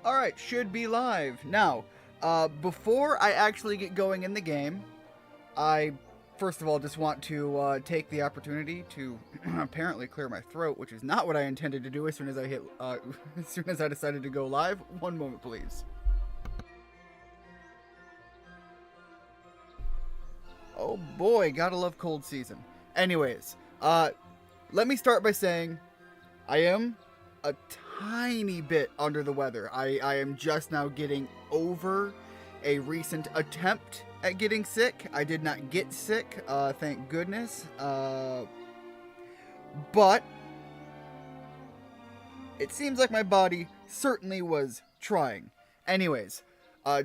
Alright, should be live. Now, before I actually get going in the game, I first of all just want to take the opportunity to apparently clear my throat, which is not what I intended to do as soon as I hit, as soon as I decided to go live. One moment, please. Oh boy, gotta love cold season. Anyways, let me start by saying I am a tiny bit under the weather. I am just now getting over a recent attempt at getting sick. I did not get sick, thank goodness. But it seems like my body certainly was trying. Anyways,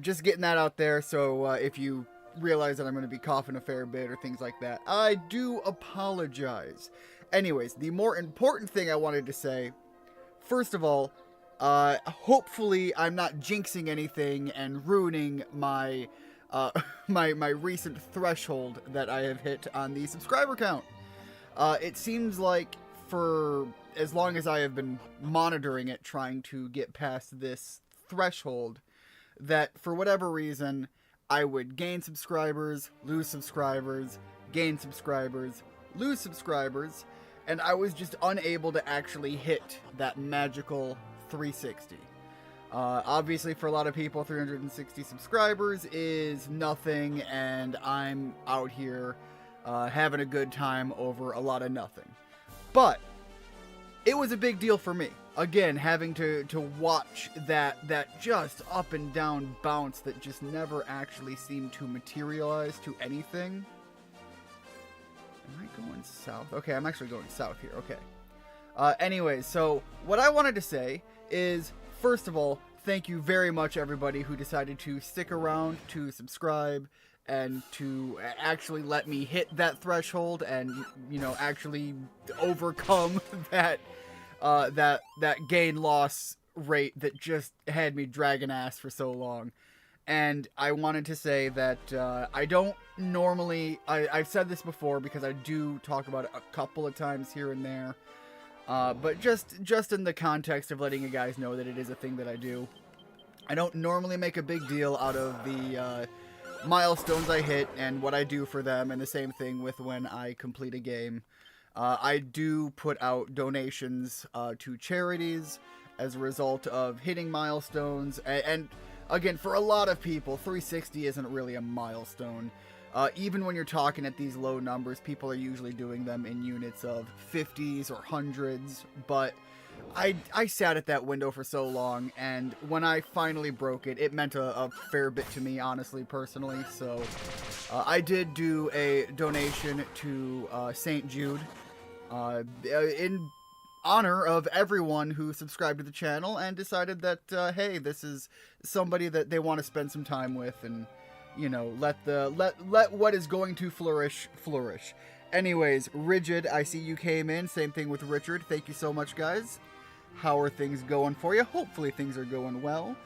just getting that out there, so if you realize that I'm going to be coughing a fair bit or things like that, I do apologize. Anyways, the more important thing I wanted to say, first of all, hopefully I'm not jinxing anything and ruining my my recent threshold that I have hit on the subscriber count. It seems like for as long as I have been monitoring it, trying to get past this threshold, that for whatever reason, I would gain subscribers, lose subscribers, gain subscribers, lose subscribers, and I was just unable to actually hit that magical 360. Obviously, for a lot of people, 360 subscribers is nothing, and I'm out here having a good time over a lot of nothing. But it was a big deal for me. Again, having to watch that just up and down bounce that just never actually seemed to materialize to anything. Am I going south? Okay, I'm actually going south here. Okay. Anyways, so what I wanted to say is, first of all, thank you very much, everybody who decided to stick around, to subscribe, and to actually let me hit that threshold and, you know, actually overcome that gain-loss rate that just had me dragging ass for so long. And I wanted to say that I don't normally... I've said this before because I do talk about it a couple of times here and there. But just in the context of letting you guys know that it is a thing that I do. I don't normally make a big deal out of the milestones I hit and what I do for them. And the same thing with when I complete a game. I do put out donations to charities as a result of hitting milestones. And again, for a lot of people, 360 isn't really a milestone. Even when you're talking at these low numbers, people are usually doing them in units of 50s or hundreds. But I sat at that window for so long, and when I finally broke it, it meant a fair bit to me, honestly, personally. So I did do a donation to St. Jude in honor of everyone who subscribed to the channel and decided that, hey, this is somebody that they want to spend some time with, and, you know, let what is going to flourish. Anyways, Rigid, I see you came in. Same thing with Richard. Thank you so much, guys. How are things going for you? Hopefully things are going well.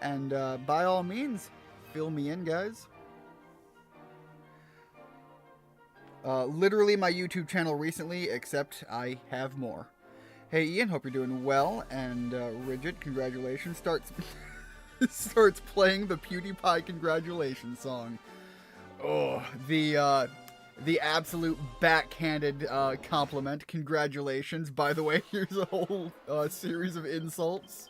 And by all means, fill me in, guys. Literally my YouTube channel recently, except I have more. Hey Ian, hope you're doing well. And Rigid, congratulations. Starts playing the PewDiePie congratulations song. Oh, the absolute backhanded compliment. Congratulations. By the way, here's a whole series of insults.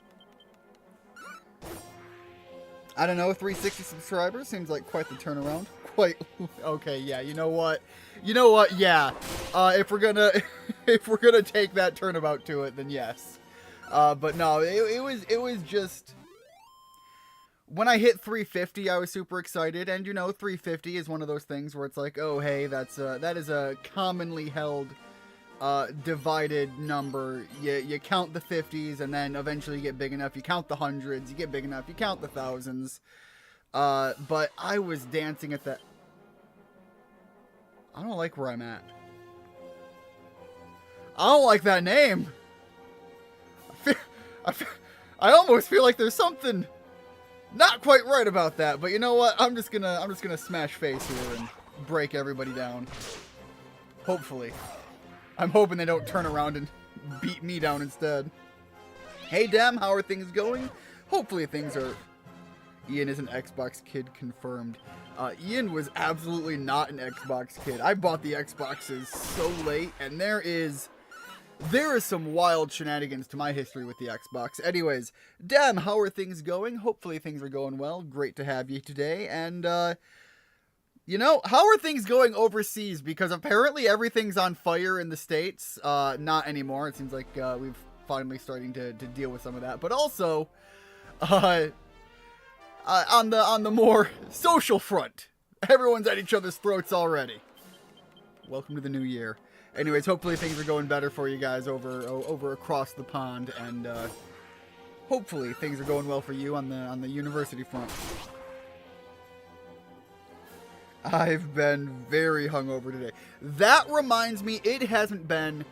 I don't know, 360 subscribers seems like quite the turnaround. Quite okay, yeah. You know what? Yeah. If we're gonna take that turnabout to it, then yes. But no, it was just. When I hit 350, I was super excited, and you know, 350 is one of those things where it's like, oh hey, that is a commonly held divided number. You count the 50s, and then eventually you get big enough. You count the hundreds, you get big enough. You count the thousands. But I was dancing at that. I don't like where I'm at. I don't like that name. I almost feel like there's something not quite right about that, but you know what? I'm just gonna smash face here and break everybody down. Hopefully. I'm hoping they don't turn around and beat me down instead. Hey Dem, how are things going? hopefully things are... Ian is an Xbox kid confirmed. Ian was absolutely not an Xbox kid. I bought the Xboxes so late, and there is some wild shenanigans to my history with the Xbox. Anyways, Dem, how are things going? Hopefully things are going well. Great to have you today. And, you know, how are things going overseas? Because apparently everything's on fire in the States. Not anymore. It seems like we've finally starting to deal with some of that. But also, on the more social front, everyone's at each other's throats already. Welcome to the new year. Anyways, hopefully things are going better for you guys over across the pond, and hopefully things are going well for you on the university front. I've been very hungover today. That reminds me, it hasn't been...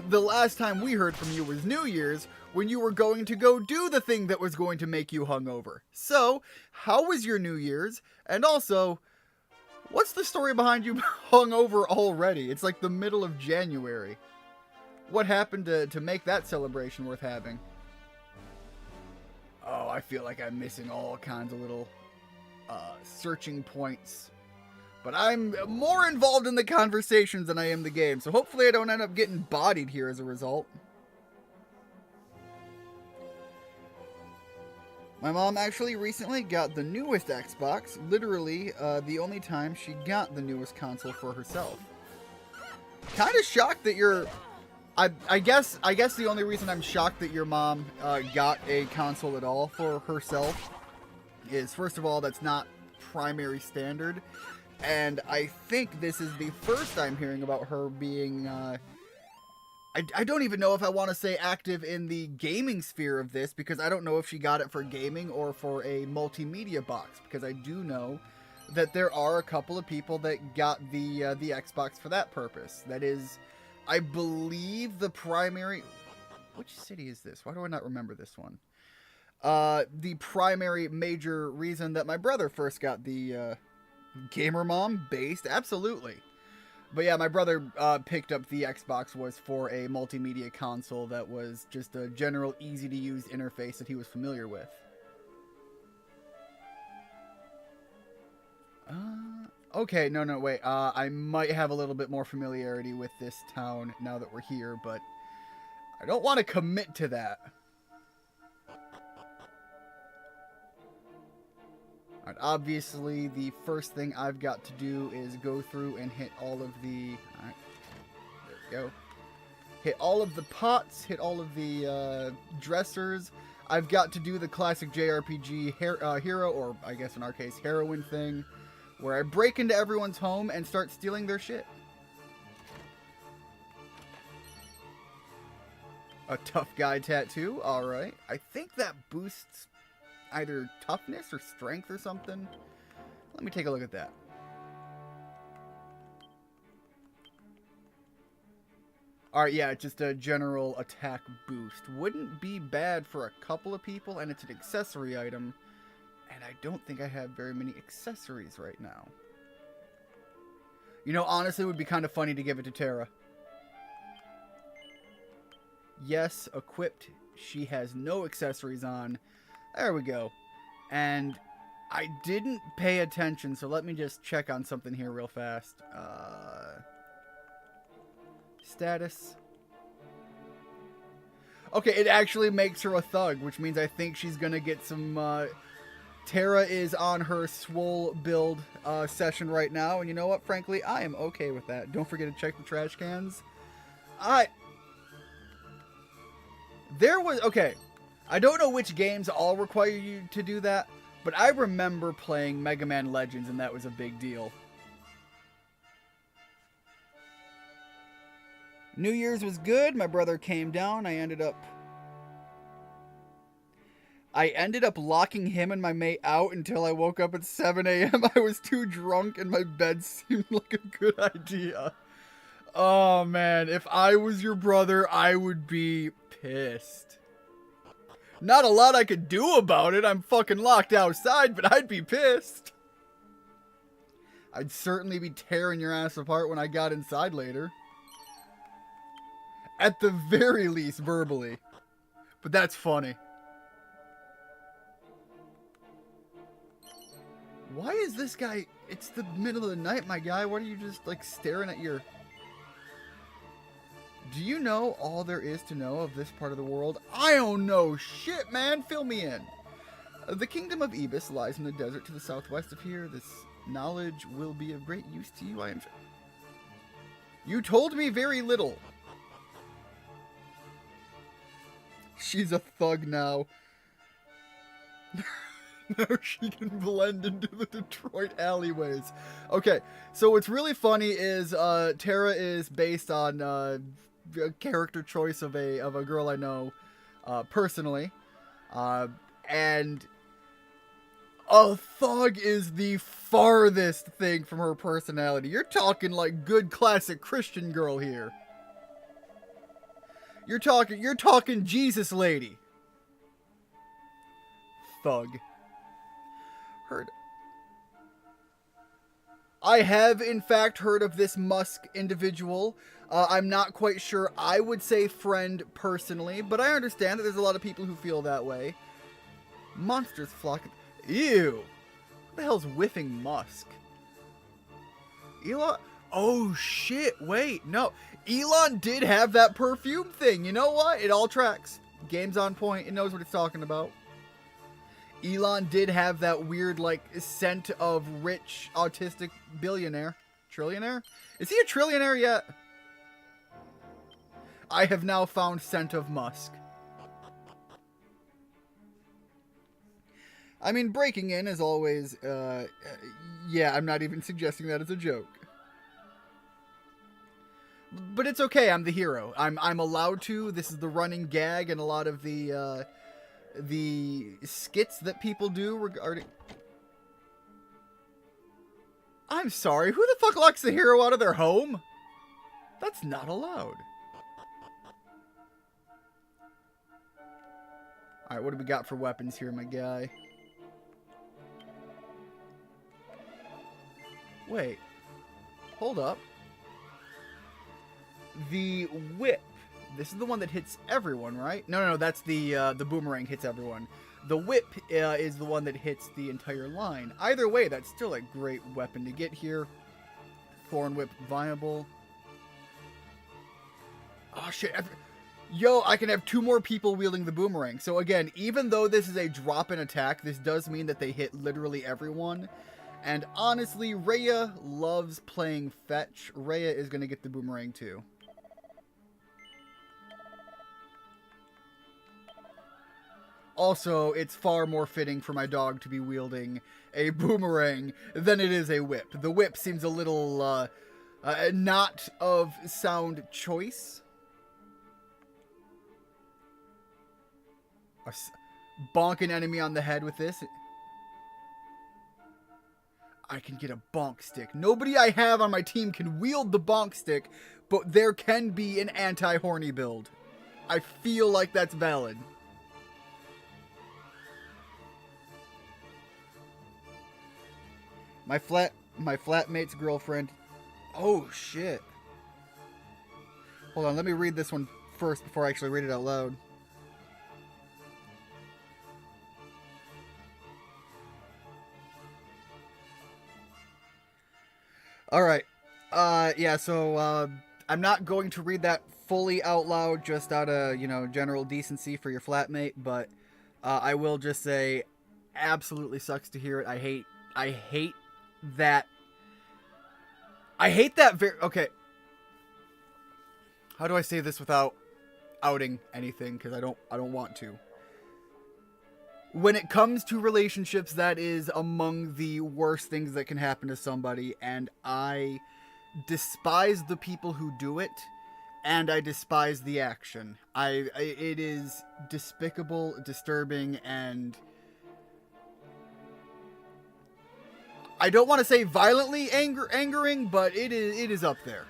the last time we heard from you was New Year's, when you were going to go do the thing that was going to make you hungover. So, how was your New Year's? And also, what's the story behind you hungover already? It's like the middle of January. What happened to make that celebration worth having? Oh, I feel like I'm missing all kinds of little searching points. But I'm more involved in the conversations than I am the game, so hopefully I don't end up getting bodied here as a result. My mom actually recently got the newest Xbox, literally the only time she got the newest console for herself. Kind of shocked that you're... I guess the only reason I'm shocked that your mom got a console at all for herself is, first of all, that's not primary standard. And I think this is the first I'm hearing about her being, I don't even know if I want to say active in the gaming sphere of this, because I don't know if she got it for gaming or for a multimedia box, because I do know that there are a couple of people that got the Xbox for that purpose. That is, I believe, the primary... Which city is this? Why do I not remember this one? The primary major reason that my brother first got the... Gamer Mom based? Absolutely. But yeah, my brother picked up the Xbox was for a multimedia console that was just a general easy-to-use interface that he was familiar with. Okay, no, wait. I might have a little bit more familiarity with this town now that we're here, but I don't want to commit to that. Alright, obviously, the first thing I've got to do is go through and hit all of the... Alright, there we go. Hit all of the pots, hit all of the dressers. I've got to do the classic JRPG hero, or I guess in our case, heroine thing, where I break into everyone's home and start stealing their shit. A tough guy tattoo, alright. I think that boosts... either toughness or strength or something. Let me take a look at that. Alright, yeah, it's just a general attack boost. Wouldn't be bad for a couple of people, and it's an accessory item. And I don't think I have very many accessories right now. You know, honestly, it would be kind of funny to give it to Terra. Yes, equipped. She has no accessories on. There we go. And I didn't pay attention, so let me just check on something here real fast. Status. Okay, it actually makes her a thug, which means I think she's gonna get some... Terra is on her swole build session right now, and you know what? Frankly, I am okay with that. Don't forget to check the trash cans. There was... Okay. I don't know which games all require you to do that, but I remember playing Mega Man Legends, and that was a big deal. New Year's was good. My brother came down. I ended up locking him and my mate out until I woke up at 7 a.m. I was too drunk, and my bed seemed like a good idea. Oh, man. If I was your brother, I would be pissed. Not a lot I could do about it. I'm fucking locked outside, but I'd be pissed. I'd certainly be tearing your ass apart when I got inside later. At the very least, verbally. But that's funny. Why is this guy... It's the middle of the night, my guy. What are you just, like, staring at your... Do you know all there is to know of this part of the world? I don't know shit, man. Fill me in. The kingdom of Ibis lies in the desert to the southwest of here. This knowledge will be of great use to you, I am sure. You told me very little. She's a thug now. Now she can blend into the Detroit alleyways. Okay, so what's really funny is Tara is based on a character choice of a girl I know personally, and a thug is the farthest thing from her personality. You're talking like good classic Christian girl here. You're talking Jesus lady. Thug. Heard. I have, in fact, heard of this Musk individual. I'm not quite sure. I would say friend personally, but I understand that there's a lot of people who feel that way. Monsters flock. Ew. What the hell's whiffing Musk? Elon? Oh, shit. Wait, no. Elon did have that perfume thing. You know what? It all tracks. Game's on point. It knows what it's talking about. Elon did have that weird, like, scent of rich, autistic billionaire. Trillionaire? Is he a trillionaire yet? I have now found scent of Musk. I mean, breaking in is always, yeah, I'm not even suggesting that as a joke. But it's okay, I'm the hero. I'm allowed to. This is the running gag and a lot of the skits that people do regarding... I'm sorry, who the fuck locks the hero out of their home? That's not allowed. Alright, what do we got for weapons here, my guy? Wait. Hold up. The whip. This is the one that hits everyone, right? No, that's the boomerang hits everyone. The whip is the one that hits the entire line. Either way, that's still a great weapon to get here. Thorn whip viable. Oh, shit. Yo, I can have 2 more people wielding the boomerang. So again, even though this is a drop-in attack, this does mean that they hit literally everyone. And honestly, Rhea loves playing fetch. Rhea is going to get the boomerang too. Also, it's far more fitting for my dog to be wielding a boomerang than it is a whip. The whip seems a little not of sound choice. Bonk an enemy on the head with this. I can get a bonk stick. Nobody I have on my team can wield the bonk stick, but there can be an anti-horny build. I feel like that's valid. My flatmate's girlfriend. Oh, shit. Hold on, let me read this one first before I actually read it out loud. Alright. Yeah, so, I'm not going to read that fully out loud just out of, general decency for your flatmate, but I will just say, absolutely sucks to hear it. I hate that. Okay. How do I say this without outing anything? Because I don't want to. When it comes to relationships, that is among the worst things that can happen to somebody, and I despise the people who do it, and I despise the action. It is despicable, disturbing, and I don't want to say violently angering, but it is up there.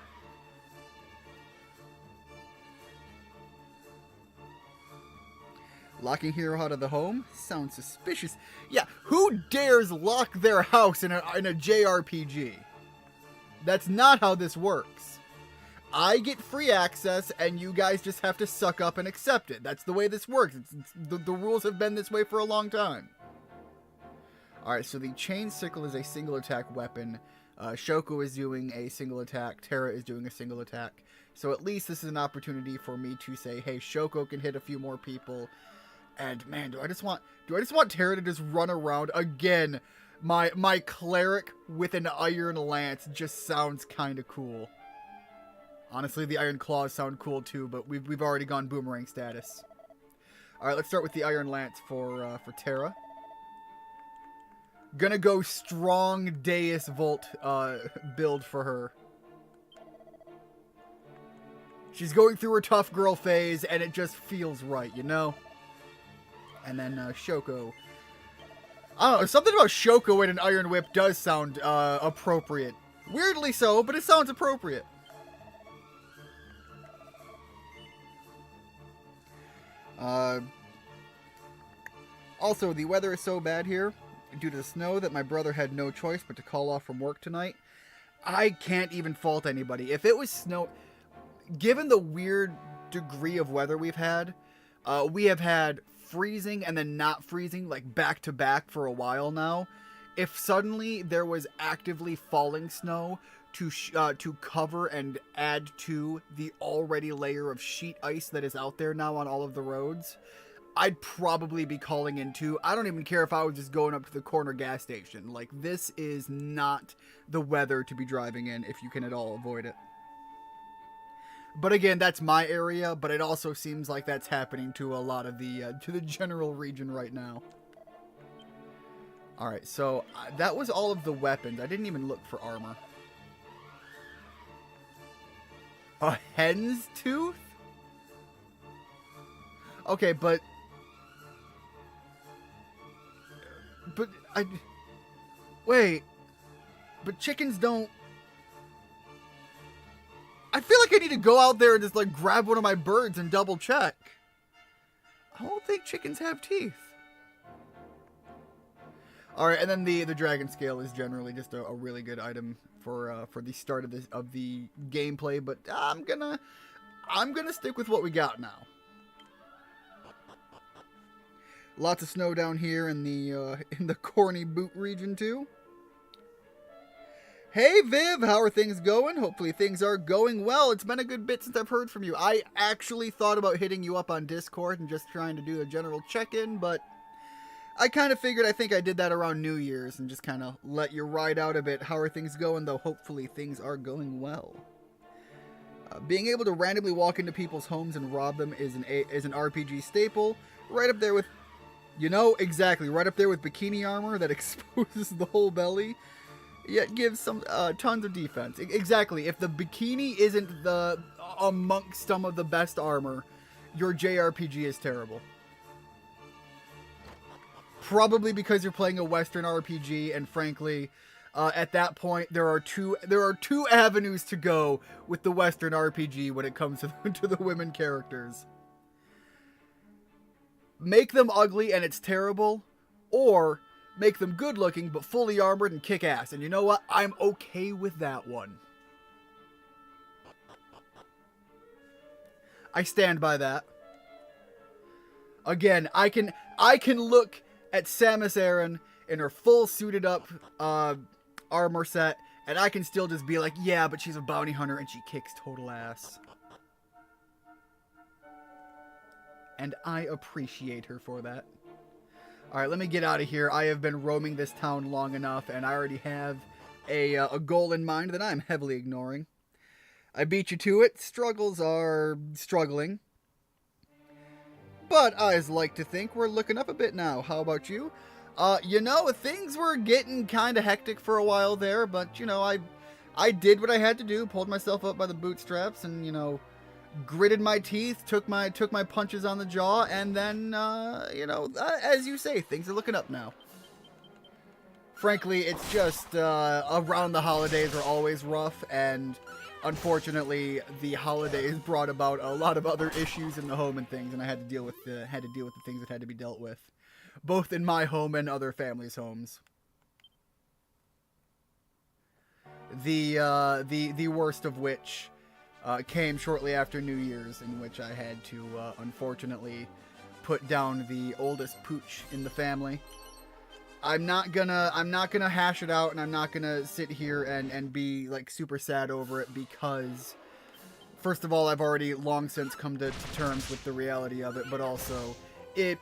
Locking hero out of the home? Sounds suspicious. Yeah, who dares lock their house in a JRPG? That's not how this works. I get free access, and you guys just have to suck up and accept it. That's the way this works. The rules have been this way for a long time. Alright, so the chain sickle is a single attack weapon. Shoko is doing a single attack. Terra is doing a single attack. So at least this is an opportunity for me to say, hey, Shoko can hit a few more people. And man, do I just want Terra to just run around again? My cleric with an iron lance just sounds kind of cool. Honestly, the iron claws sound cool too, but we've already gone boomerang status. All right, let's start with the iron lance for Terra. Gonna go strong Deus Volt build for her. She's going through her tough girl phase, and it just feels right, you know? And then Shoko. I don't know, something about Shoko and an Iron Whip does sound appropriate. Weirdly so, but it sounds appropriate. Also, the weather is so bad here, due to the snow, that my brother had no choice but to call off from work tonight. I can't even fault anybody. If it was snow... Given the weird degree of weather we've had, we have had freezing and then not freezing, like back to back for a while now. If suddenly there was actively falling snow to cover and add to the already layer of sheet ice that is out there now on all of the roads, I'd probably be calling in too. I don't even care if I was just going up to the corner gas station. Like, this is not the weather to be driving in if you can at all avoid it. But again, that's my area, but it also seems like that's happening to a lot of to the general region right now. Alright, so that was all of the weapons. I didn't even look for armor. A hen's tooth? Okay, but wait, but chickens don't... I feel like I need to go out there and just, like, grab one of my birds and double check. I don't think chickens have teeth. Alright, and then the dragon scale is generally just a really good item for the start of the gameplay, but I'm gonna stick with what we got now. Lots of snow down here in the Corny Boot region too. Hey Viv, how are things going? Hopefully things are going well. It's been a good bit since I've heard from you. I actually thought about hitting you up on Discord and just trying to do a general check-in, but I kind of figured I think I did that around New Year's and just kind of let you ride out a bit. How are things going, though? Hopefully things are going well. Being able to randomly walk into people's homes and rob them is an RPG staple. Right up there with, you know, exactly, right up there with bikini armor that exposes the whole belly. Yet gives some tons of defense. Exactly. If the bikini isn't amongst some of the best armor, your JRPG is terrible. Probably because you're playing a Western RPG, and frankly, at that point, there are two avenues to go with the Western RPG when it comes to the women characters. Make them ugly and it's terrible, or make them good looking but fully armored and kick ass. And you know what? I'm okay with that one. I stand by that. Again, I can look at Samus Aran in her full suited up armor set, and I can still just be like, yeah, but she's a bounty hunter and she kicks total ass. And I appreciate her for that. Alright, let me get out of here. I have been roaming this town long enough, and I already have a goal in mind that I'm heavily ignoring. I beat you to it. Struggles are struggling. But I like to think we're looking up a bit now. How about you? You know, things were getting kind of hectic for a while there, but, you know, I did what I had to do, pulled myself up by the bootstraps, and, you know, gritted my teeth, took my punches on the jaw, and then, you know, as you say, things are looking up now. Frankly, it's just, around the holidays are always rough, and unfortunately, the holidays brought about a lot of other issues in the home and things, and I had to deal with the things that had to be dealt with, both in my home and other families' homes. The worst of which came shortly after New Year's, in which I had to, unfortunately, put down the oldest pooch in the family. I'm not gonna hash it out, and I'm not gonna sit here and be like super sad over it, because first of all, I've already long since come to terms with the reality of it, but also it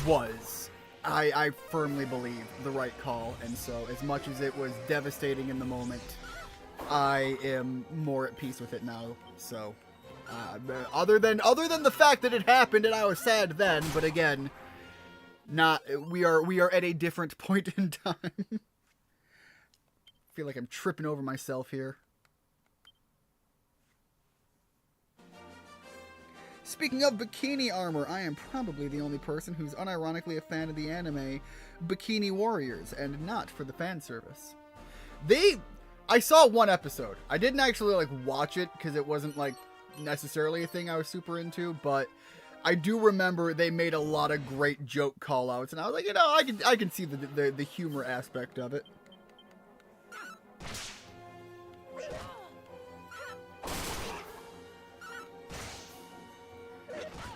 was, I firmly believe, the right call. And so as much as it was devastating in the moment, I am more at peace with it now. So other than the fact that it happened and I was sad then, but again, we are at a different point in time. I feel like I'm tripping over myself here. Speaking of bikini armor, I am probably the only person who's unironically a fan of the anime Bikini Warriors, and not for the fan service. I saw one episode. I didn't actually like watch it because it wasn't like necessarily a thing I was super into, but I do remember they made a lot of great joke call-outs, and I was like, I can see the humor aspect of it.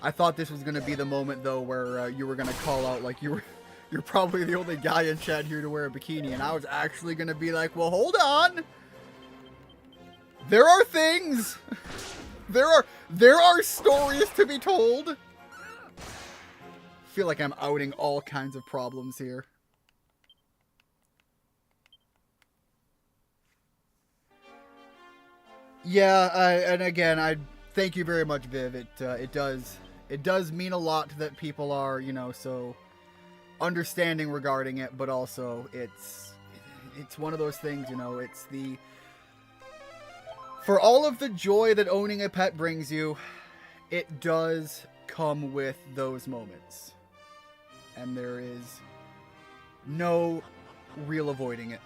I thought this was going to be the moment, though, where you were going to call out, like, you're probably the only guy in chat here to wear a bikini, and I was actually going to be like, well, hold on! There are things! There are stories to be told! I feel like I'm outing all kinds of problems here. Yeah, and again, I thank you very much, Viv. It does mean a lot that people are, so understanding regarding it, but also it's one of those things, it's for all of the joy that owning a pet brings you, it does come with those moments. And there is no real avoiding it.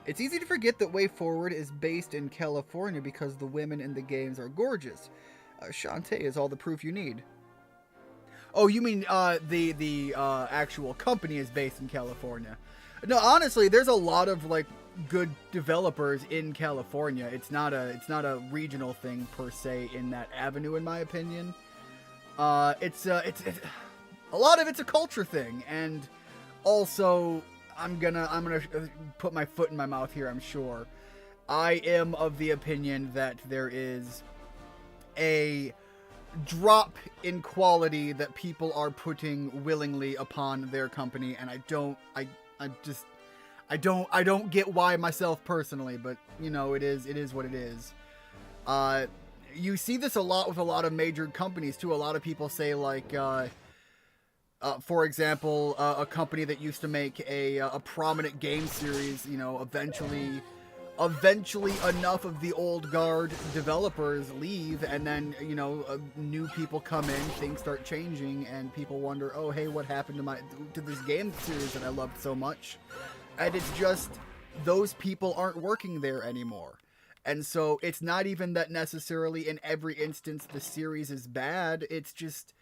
It's easy to forget that Way Forward is based in California because the women in the games are gorgeous. Shantae is all the proof you need. Oh, you mean the actual company is based in California? No, honestly, there's a lot of like good developers in California. It's not a regional thing per se in that avenue, in my opinion. It's a lot of it's a culture thing, and also I'm gonna put my foot in my mouth here, I'm sure. I am of the opinion that there is a drop in quality that people are putting willingly upon their company, and I don't get why myself personally, but it is what it is. You see this a lot with a lot of major companies too. A lot of people say like for example, a company that used to make a prominent game series, eventually enough of the old guard developers leave, and then, new people come in, things start changing, and people wonder, oh, hey, what happened to this game series that I loved so much? And it's just, those people aren't working there anymore. And so it's not even that necessarily in every instance the series is bad, it's just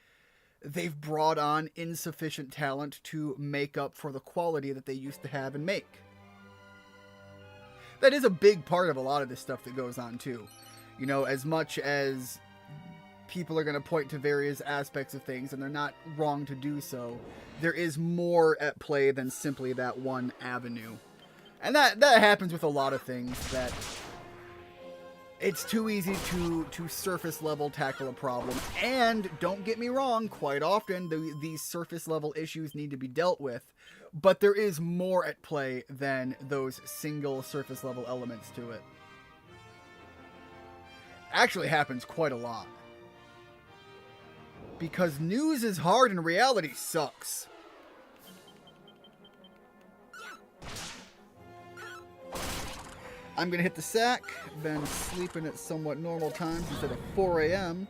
they've brought on insufficient talent to make up for the quality that they used to have and make. That is a big part of a lot of this stuff that goes on too. As much as people are going to point to various aspects of things, and they're not wrong to do so, there is more at play than simply that one avenue. And that happens with a lot of things, that it's too easy to surface level tackle a problem. And don't get me wrong, quite often these surface level issues need to be dealt with, but there is more at play than those single surface level elements to it. Actually happens quite a lot. Because news is hard and reality sucks. I'm going to hit the sack, been sleeping at somewhat normal times instead of 4 a.m.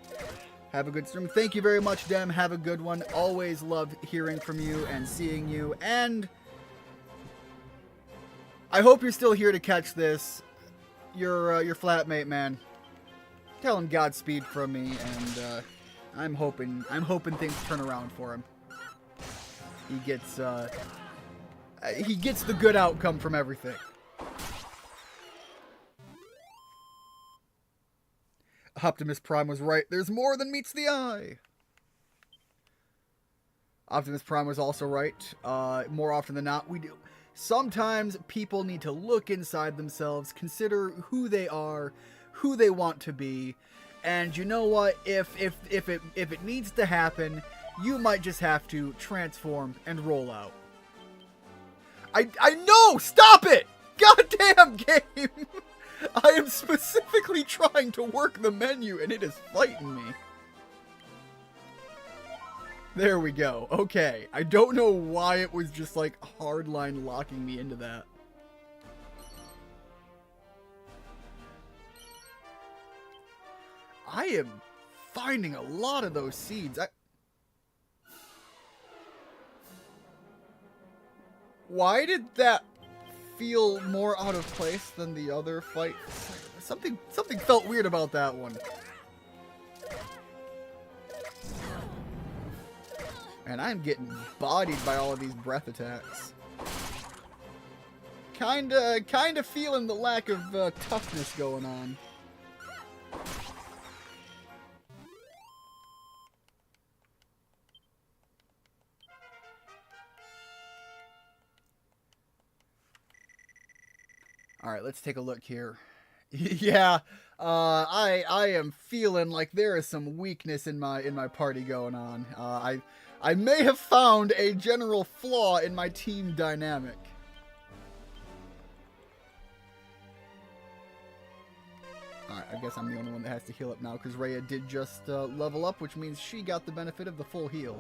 Have a good stream. Thank you very much, Dem. Have a good one. Always love hearing from you and seeing you. And I hope you're still here to catch this. Your flatmate, man. Tell him Godspeed from me, and I'm hoping things turn around for him. He gets the good outcome from everything. Optimus Prime was right. There's more than meets the eye. Optimus Prime was also right. More often than not, we do. Sometimes people need to look inside themselves, consider who they are, who they want to be, and you know what? If it needs to happen, you might just have to transform and roll out. I know! Stop it! Goddamn game! I am specifically trying to work the menu and it is fighting me. There we go. Okay. I don't know why it was just like hardline locking me into that. I am finding a lot of those seeds. Why did that feel more out of place than the other fight? Something felt weird about that one. And I'm getting bodied by all of these breath attacks. Kinda feeling the lack of toughness going on. Alright, let's take a look here. Yeah, I am feeling like there is some weakness in my party going on. I may have found a general flaw in my team dynamic. Alright, I guess I'm the only one that has to heal up now because Rhea did just level up, which means she got the benefit of the full heal.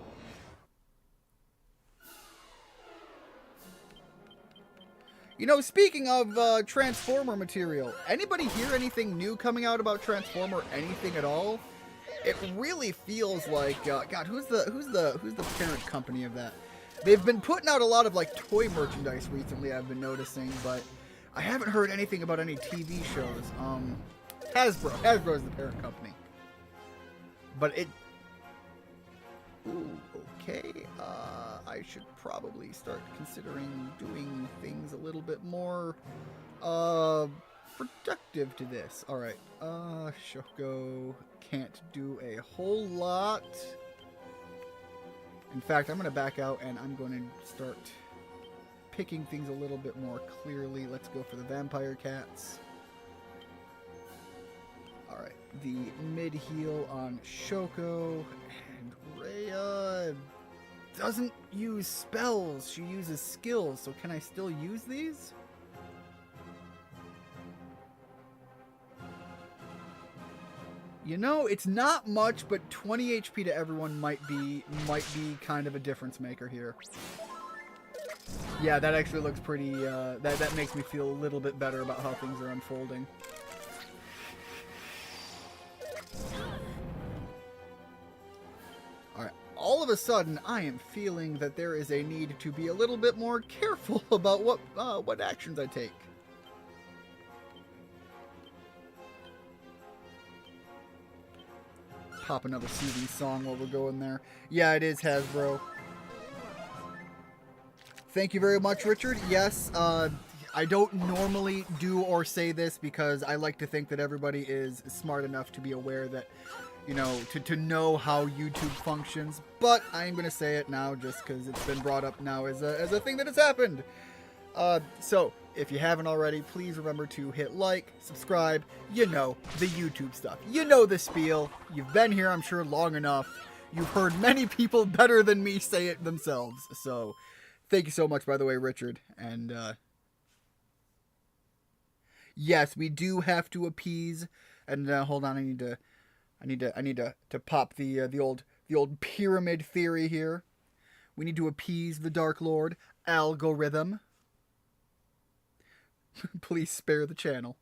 You know, speaking of Transformer material, anybody hear anything new coming out about Transformer? Anything at all? It really feels like God. Who's the parent company of that? They've been putting out a lot of like toy merchandise recently. I've been noticing, but I haven't heard anything about any TV shows. Hasbro. Hasbro is the parent company. But it. Ooh, okay. I should probably start considering doing things a little bit more productive to this. Alright. Shoko can't do a whole lot. In fact, I'm going to back out and I'm going to start picking things a little bit more clearly. Let's go for the Vampire Cats. Alright. The mid-heal on Shoko. And Rhea doesn't use spells. She uses skills. So can I still use these? You know, it's not much, but 20 HP to everyone might be kind of a difference maker here. Yeah, that actually looks pretty, that makes me feel a little bit better about how things are unfolding. Alright, all of a sudden, I am feeling that there is a need to be a little bit more careful about what actions I take. Pop another soothing song while we're going there. Yeah, it is Hasbro. Thank you very much, Richard. Yes, I don't normally do or say this because I like to think that everybody is smart enough to be aware that, you know, to know how YouTube functions. But I'm going to say it now just because it's been brought up now as a thing that has happened. So, if you haven't already, please remember to hit like, subscribe, you know, the YouTube stuff. You know the spiel. You've been here, I'm sure, long enough. You've heard many people better than me say it themselves. So, thank you so much, by the way, Richard. And, yes, we do have to appease. And, hold on, I need to pop the old pyramid theory here. We need to appease the Dark Lord algorithm. Please spare the channel.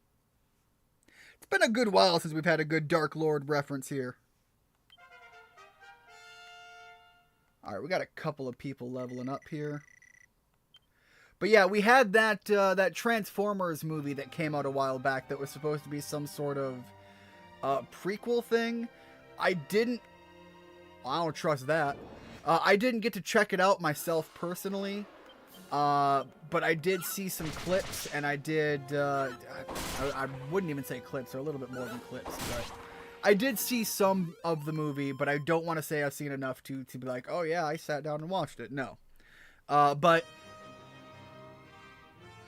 It's been a good while since we've had a good Dark Lord reference here. Alright, we got a couple of people leveling up here. But yeah, we had that that Transformers movie that came out a while back that was supposed to be some sort of prequel thing. I don't trust that. I didn't get to check it out myself personally. But I did see some clips, and I did, I wouldn't even say clips, they're a little bit more than clips, but I did see some of the movie, but I don't want to say I've seen enough to be like, oh yeah, I sat down and watched it. No. But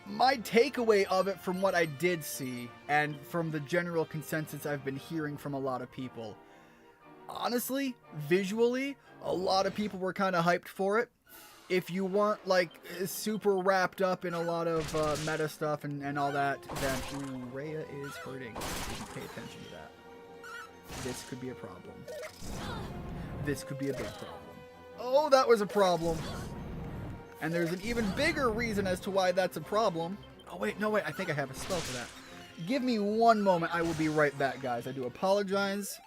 my takeaway of it from what I did see and from the general consensus I've been hearing from a lot of people, honestly, visually, a lot of people were kind of hyped for it. If you weren't like super wrapped up in a lot of meta stuff and all that, then ooh, Rhea is hurting. Didn't pay attention to that. This could be a problem. This could be a big problem. Oh, that was a problem. And there's an even bigger reason as to why that's a problem. Oh, wait, no, wait. I think I have a spell for that. Give me one moment. I will be right back, guys. I do apologize.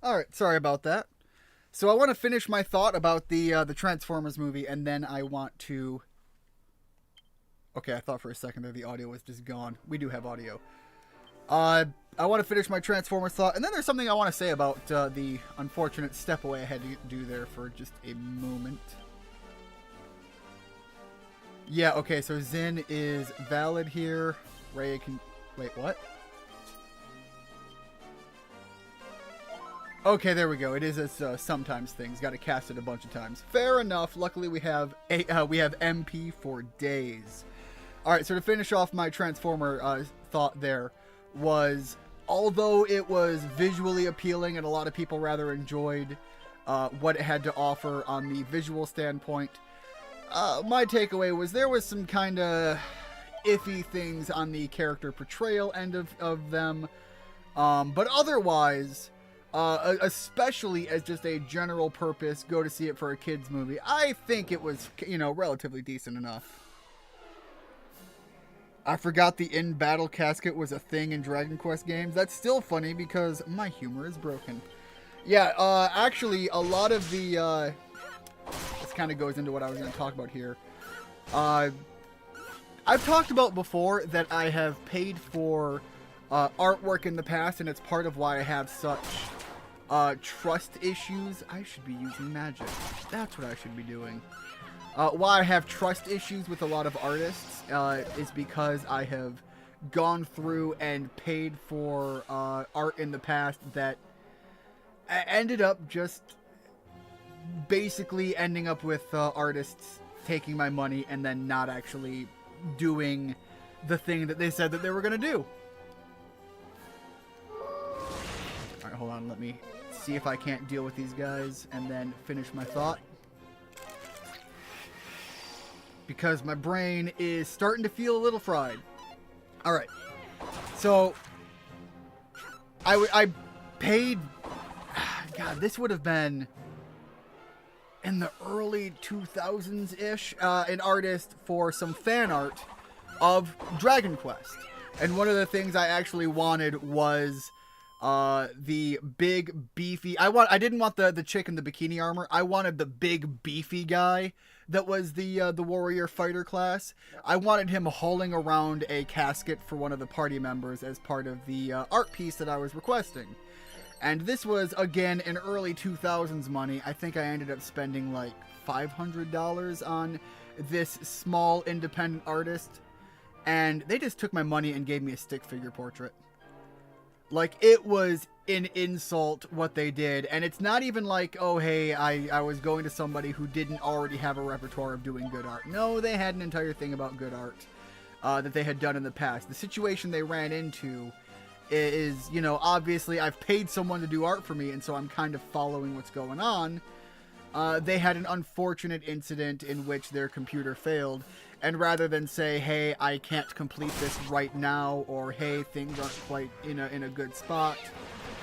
All right, sorry about that. So I want to finish my thought about the Transformers movie, and then I want to. Okay, I thought for a second there the audio was just gone. We do have audio. I want to finish my Transformers thought, and then there's something I want to say about the unfortunate step away I had to do there for just a moment. Yeah, okay, so Zin is valid here. Ray can. Wait, what? Okay, there we go. It is a sometimes things. Got to cast it a bunch of times. Fair enough. Luckily, we have MP for days. All right, so to finish off my Transformer thought there was, although it was visually appealing and a lot of people rather enjoyed what it had to offer on the visual standpoint, my takeaway was there was some kind of iffy things on the character portrayal end of them. But otherwise, especially as just a general purpose, go to see it for a kid's movie, I think it was, relatively decent enough. I forgot the in-battle casket was a thing in Dragon Quest games. That's still funny because my humor is broken. Yeah, actually, a lot of the, this kind of goes into what I was going to talk about here. I've talked about before that I have paid for artwork in the past, and it's part of why I have such trust issues. I should be using magic. That's what I should be doing. Why I have trust issues with a lot of artists is because I have gone through and paid for art in the past that ended up just basically ending up with artists taking my money and then not actually doing the thing that they said that they were going to do. Alright, hold on. Let me see if I can't deal with these guys and then finish my thought. Because my brain is starting to feel a little fried. Alright. So, I paid... God, this would have been in the early 2000s-ish, an artist for some fan art of Dragon Quest. And one of the things I actually wanted was The big beefy. I didn't want the chick in the bikini armor. I wanted the big beefy guy that was the warrior fighter class. I wanted him hauling around a casket for one of the party members as part of the art piece that I was requesting. And this was, again, in early 2000s money. I think I ended up spending like $500 on this small independent artist. And they just took my money and gave me a stick figure portrait. Like, it was an insult what they did. And it's not even like, oh, hey, I was going to somebody who didn't already have a repertoire of doing good art. No, they had an entire thing about good art that they had done in the past. The situation they ran into is, you know, obviously I've paid someone to do art for me, and so I'm kind of following what's going on. They had an unfortunate incident in which their computer failed, and rather than say, hey, I can't complete this right now, or hey, things aren't quite in a good spot,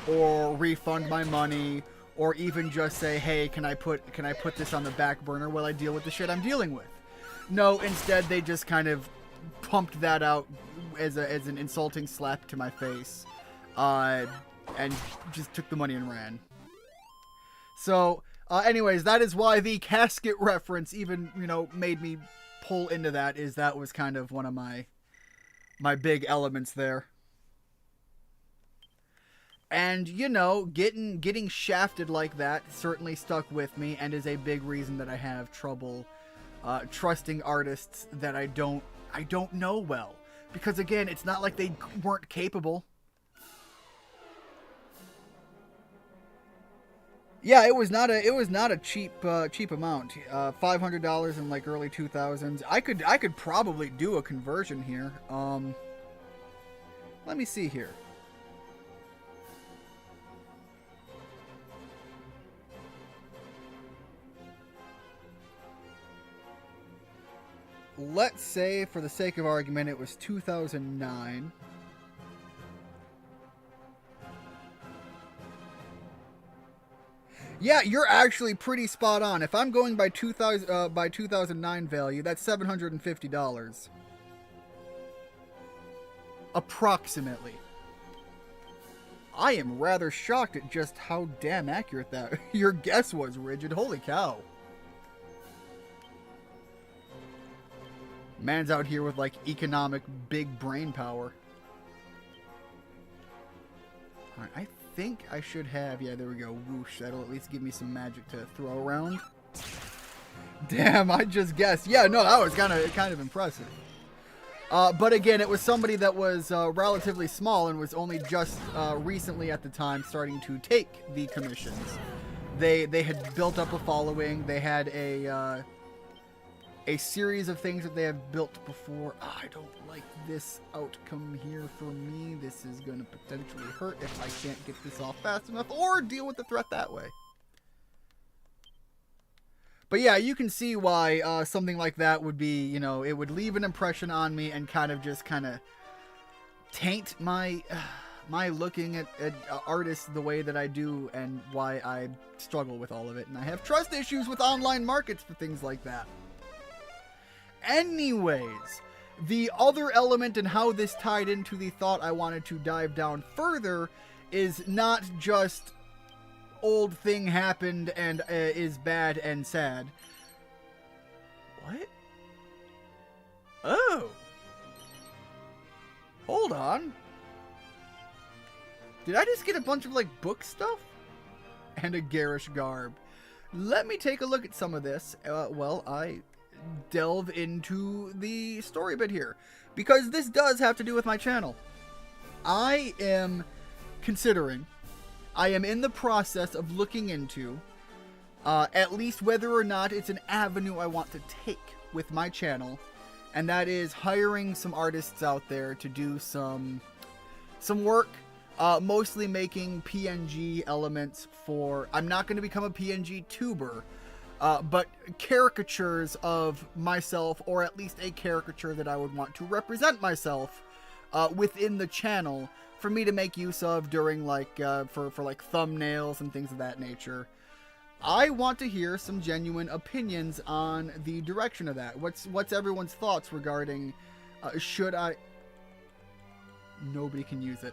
or refund my money, or even just say, hey, can I put this on the back burner while I deal with the shit I'm dealing with? No, instead they just kind of pumped that out as an insulting slap to my face, and just took the money and ran. So, anyways, that is why the casket reference even, you know, made me pull into that, is that was kind of one of my big elements there. And, you know, getting shafted like that certainly stuck with me, and is a big reason that I have trouble trusting artists that I don't know well. Because again, it's not like they weren't capable. Yeah, it was not a cheap amount. $500 in like early 2000s. I could probably do a conversion here. Let me see here. Let's say, for the sake of argument, it was 2009. Yeah, you're actually pretty spot on. If I'm going by 2009 value, that's $750. Approximately. I am rather shocked at just how damn accurate that your guess was, Rigid. Holy cow. Man's out here with, like, economic big brain power. Alright, I think I should have... Yeah, there we go. Whoosh. That'll at least give me some magic to throw around. Damn, I just guessed. Yeah, no, that was kind of impressive. But again, it was somebody that was relatively small and was only just recently at the time starting to take the commissions. They had built up a following. They had a series of things that they have built before. I don't like this outcome here for me. This is going to potentially hurt if I can't get this off fast enough or deal with the threat that way. But yeah, you can see why something like that would be, you know, it would leave an impression on me and kind of taint my looking at artists the way that I do, and why I struggle with all of it. And I have trust issues with online markets for things like that. Anyways, the other element in how this tied into the thought I wanted to dive down further is not just old thing happened and is bad and sad. What? Oh. Hold on. Did I just get a bunch of, like, book stuff? And a garish garb. Let me take a look at some of this. Well, I delve into the story bit here, because this does have to do with my channel. I am in the process of looking into at least whether or not it's an avenue I want to take with my channel, and that is hiring some artists out there to do some work, mostly making PNG elements for... I'm not going to become a PNG tuber, but caricatures of myself, or at least a caricature that I would want to represent myself within the channel for me to make use of during, like, for like thumbnails and things of that nature. I want to hear some genuine opinions on the direction of that. What's everyone's thoughts regarding should I... Nobody can use it.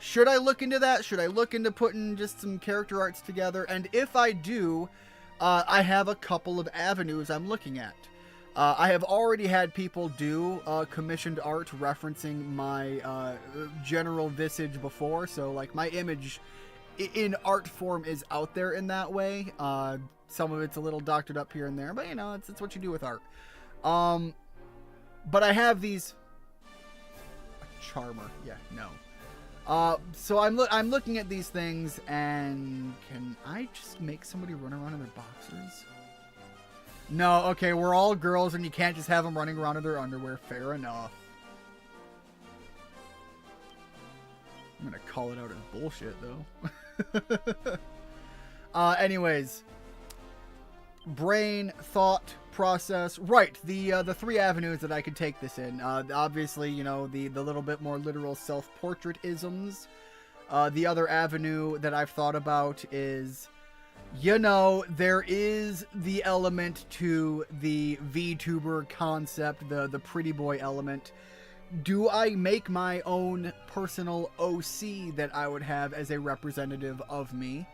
Should I look into that? Should I look into putting just some character arts together? And if I do, I have a couple of avenues I'm looking at. I have already had people do commissioned art referencing my general visage before, so like my image in art form is out there in that way. Some of it's a little doctored up here and there, but you know, it's what you do with art. But I have these... Charmer. Yeah, no. So I'm looking at these things, and can I just make somebody run around in their boxers? No, okay, we're all girls, and you can't just have them running around in their underwear. Fair enough. I'm gonna call it out as bullshit, though. Anyways. Brain, thought, process. Right, the three avenues that I could take this in. Obviously, you know, the little bit more literal self-portrait isms. The other avenue that I've thought about is, you know, there is the element to the VTuber concept, the pretty boy element. Do I make my own personal OC that I would have as a representative of me?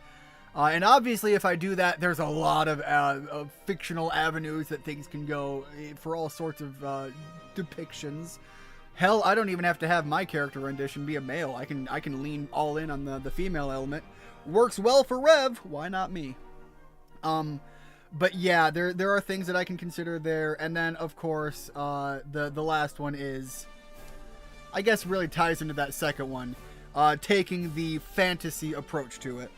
And obviously, if I do that, there's a lot of fictional avenues that things can go for all sorts of depictions. Hell, I don't even have to have my character rendition be a male. I can lean all in on the female element. Works well for Rev. Why not me? But yeah, there are things that I can consider there. And then, of course, the last one is, I guess, really ties into that second one. Taking the fantasy approach to it.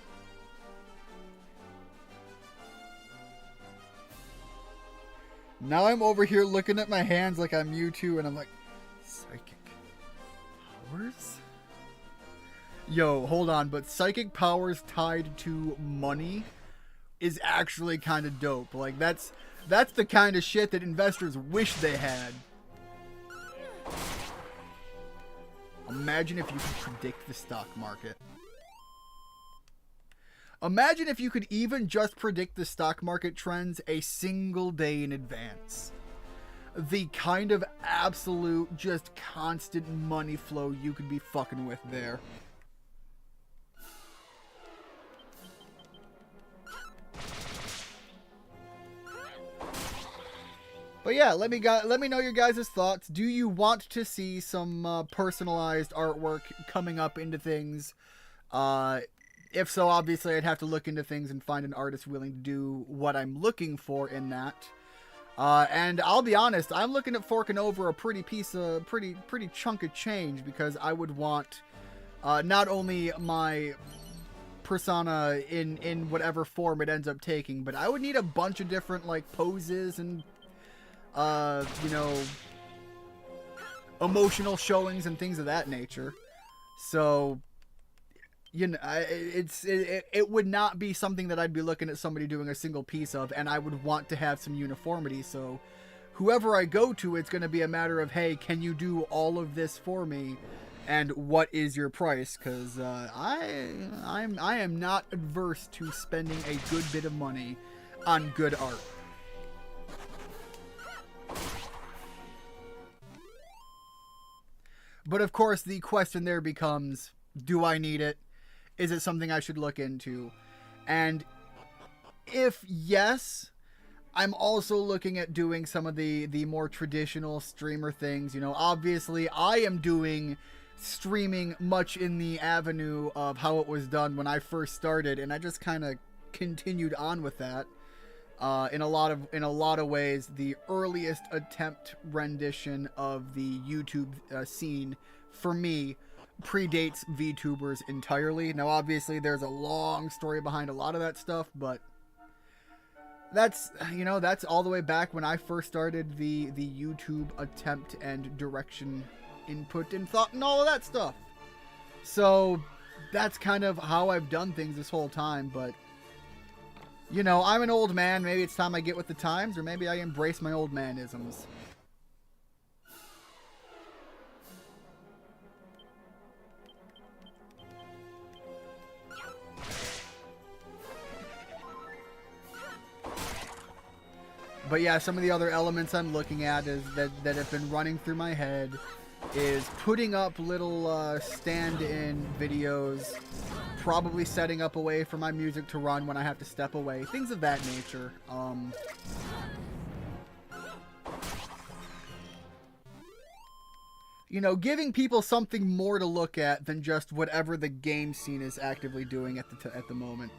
Now I'm over here looking at my hands like I'm Mewtwo, and I'm like, psychic powers? Yo, hold on, but psychic powers tied to money is actually kind of dope. Like, that's the kind of shit that investors wish they had. Imagine if you could predict the stock market. Imagine if you could even just predict the stock market trends a single day in advance. The kind of absolute, just constant money flow you could be fucking with there. But yeah, let me know your guys' thoughts. Do you want to see some personalized artwork coming up into things? If so, obviously, I'd have to look into things and find an artist willing to do what I'm looking for in that. And I'll be honest, I'm looking at forking over a pretty chunk of change, because I would want not only my persona in whatever form it ends up taking, but I would need a bunch of different like poses and you know, emotional showings and things of that nature. So, you know, it would not be something that I'd be looking at somebody doing a single piece of, and I would want to have some uniformity. So whoever I go to, it's going to be a matter of, hey, can you do all of this for me, and what is your price? Because I am not adverse to spending a good bit of money on good art. But of course, the question there becomes, do I need it? Is it something I should look into? And if yes, I'm also looking at doing some of the more traditional streamer things. You know, obviously I am doing streaming much in the avenue of how it was done when I first started, and I just kind of continued on with that. In a lot of ways, the earliest attempt rendition of the YouTube scene for me predates VTubers entirely. Now, obviously, there's a long story behind a lot of that stuff, but that's, you know, that's all the way back when I first started the YouTube attempt and direction input and thought and all of that stuff. So that's kind of how I've done things this whole time. But, you know, I'm an old man. Maybe it's time I get with the times, or maybe I embrace my old manisms. But yeah, some of the other elements I'm looking at is that have been running through my head is putting up little stand-in videos, probably setting up a way for my music to run when I have to step away, things of that nature. You know, giving people something more to look at than just whatever the game scene is actively doing at the moment.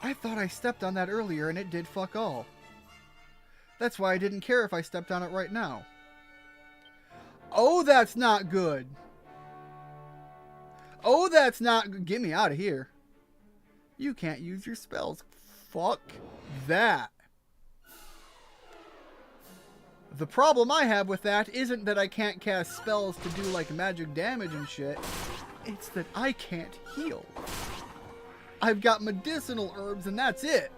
I thought I stepped on that earlier and it did fuck all. That's why I didn't care if I stepped on it right now. Oh, that's not good. Oh, that's not good. Get me out of here. You can't use your spells. Fuck that. The problem I have with that isn't that I can't cast spells to do like magic damage and shit. It's that I can't heal. I've got medicinal herbs and that's it.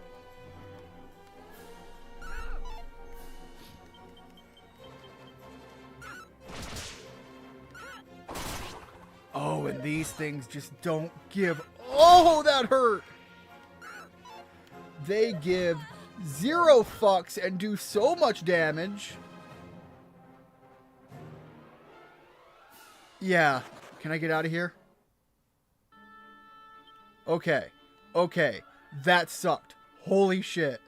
Oh, and these things just don't give... Oh, that hurt! They give 0 fucks and do so much damage. Yeah. Can I get out of here? Okay. Okay. That sucked. Holy shit.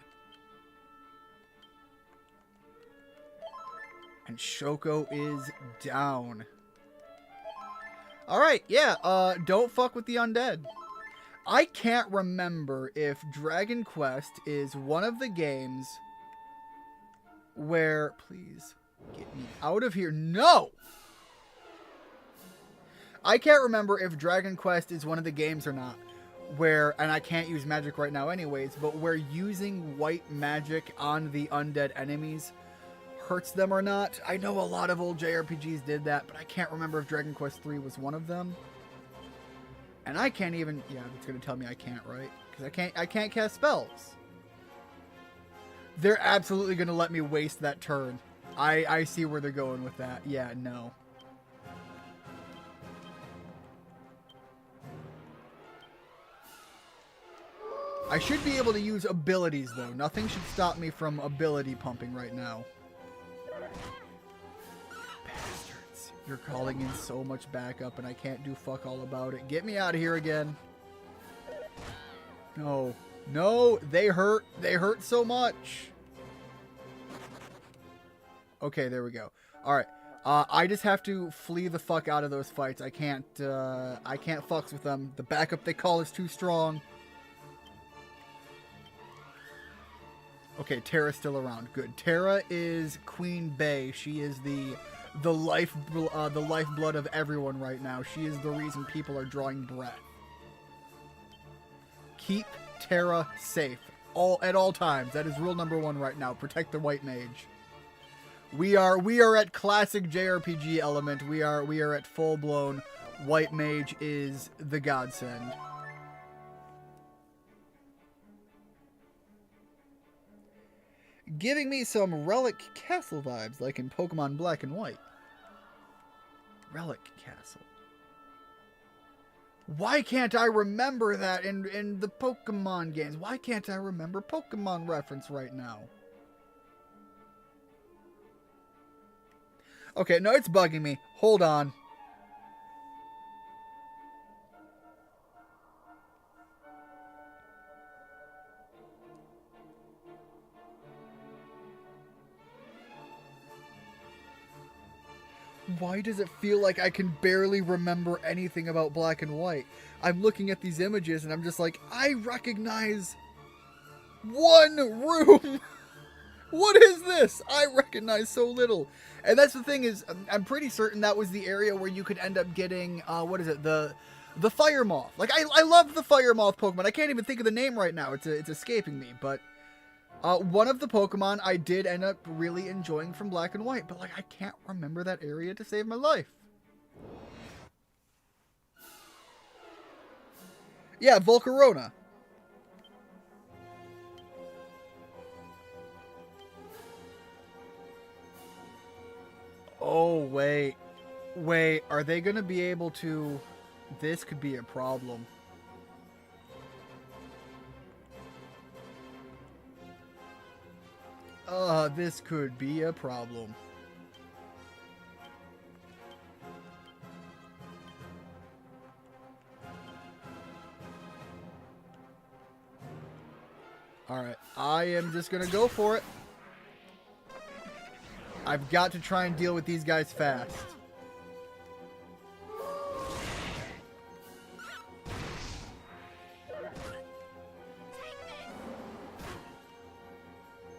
And Shoko is down. Alright, yeah, don't fuck with the undead. I can't remember if Dragon Quest is one of the games where... Please, get me out of here. No! I can't remember if Dragon Quest is one of the games or not, where, and I can't use magic right now anyways, but where using white magic on the undead enemies hurts them or not. I know a lot of old JRPGs did that, but I can't remember if Dragon Quest 3 was one of them. And I can't even... Yeah, it's going to tell me I can't, right? Because I can't cast spells. They're absolutely going to let me waste that turn. I see where they're going with that. Yeah, no. I should be able to use abilities, though. Nothing should stop me from ability pumping right now. Bastards. You're calling in so much backup, and I can't do fuck all about it. Get me out of here again. No. No, they hurt. They hurt so much. Okay, there we go. Alright. I just have to flee the fuck out of those fights. I can't fucks with them. The backup they call is too strong. Okay, Terra's still around. Good. Terra is Queen Bey. She is the lifeblood of everyone right now. She is the reason people are drawing breath. Keep Terra safe at all times. That is rule number 1 right now. Protect the white mage. We are at classic JRPG element. We are at full blown white mage is the godsend. Giving me some Relic Castle vibes, like in Pokemon Black and White. Relic Castle. Why can't I remember that in the Pokemon games? Why can't I remember Pokemon reference right now? Okay, no, it's bugging me. Hold on. Why does it feel like I can barely remember anything about Black and White? I'm looking at these images and I'm just like, I recognize one room. What is this? I recognize so little. And that's the thing is, I'm pretty certain that was the area where you could end up getting, what is it? The Fire Moth. Like, I love the Fire Moth Pokemon. I can't even think of the name right now. It's escaping me, but... one of the Pokemon I did end up really enjoying from Black and White, but like I can't remember that area to save my life. Yeah, Volcarona. Oh, wait. Wait, are they going to be able to... This could be a problem. This could be a problem. Alright, I am just gonna go for it. I've got to try and deal with these guys fast.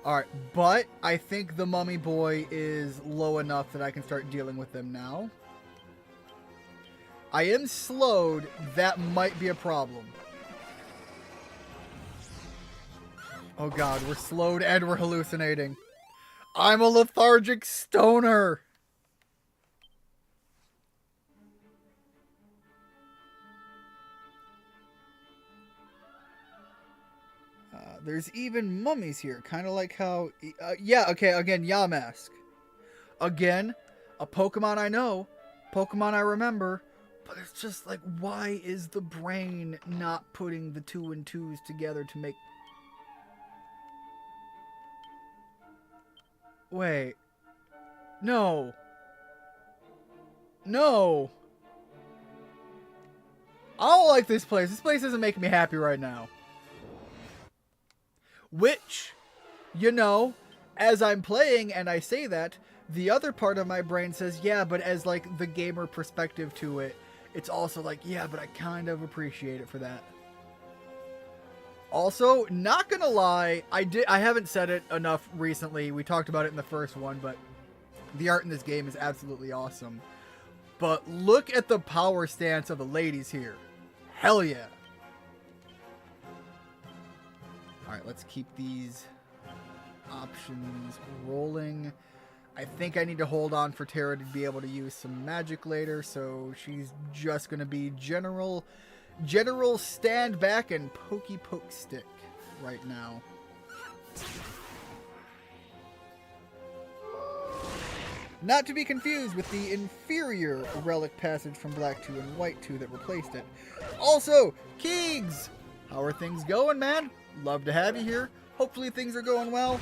Alright, but I think the mummy boy is low enough that I can start dealing with them now. I am slowed. That might be a problem. Oh god, we're slowed and we're hallucinating. I'm a lethargic stoner. There's even mummies here, kind of like how... yeah, okay, again, Yamask. Again, a Pokemon I know, Pokemon I remember, but it's just like, why is the brain not putting the 2 and 2s together to make... Wait. No. No. I don't like this place. This place isn't making me happy right now. Which, you know, as I'm playing and I say that, the other part of my brain says, yeah, but as like the gamer perspective to it, it's also like, yeah, but I kind of appreciate it for that. Also, not gonna lie, I haven't said it enough recently. We talked about it in the first one, but the art in this game is absolutely awesome. But look at the power stance of the ladies here. Hell yeah. Alright, let's keep these options rolling. I think I need to hold on for Terra to be able to use some magic later, so she's just going to be general stand back and pokey poke stick right now. Not to be confused with the inferior relic passage from Black 2 and White 2 that replaced it. Also, Keegs! How are things going, man? Love to have you here. Hopefully things are going well.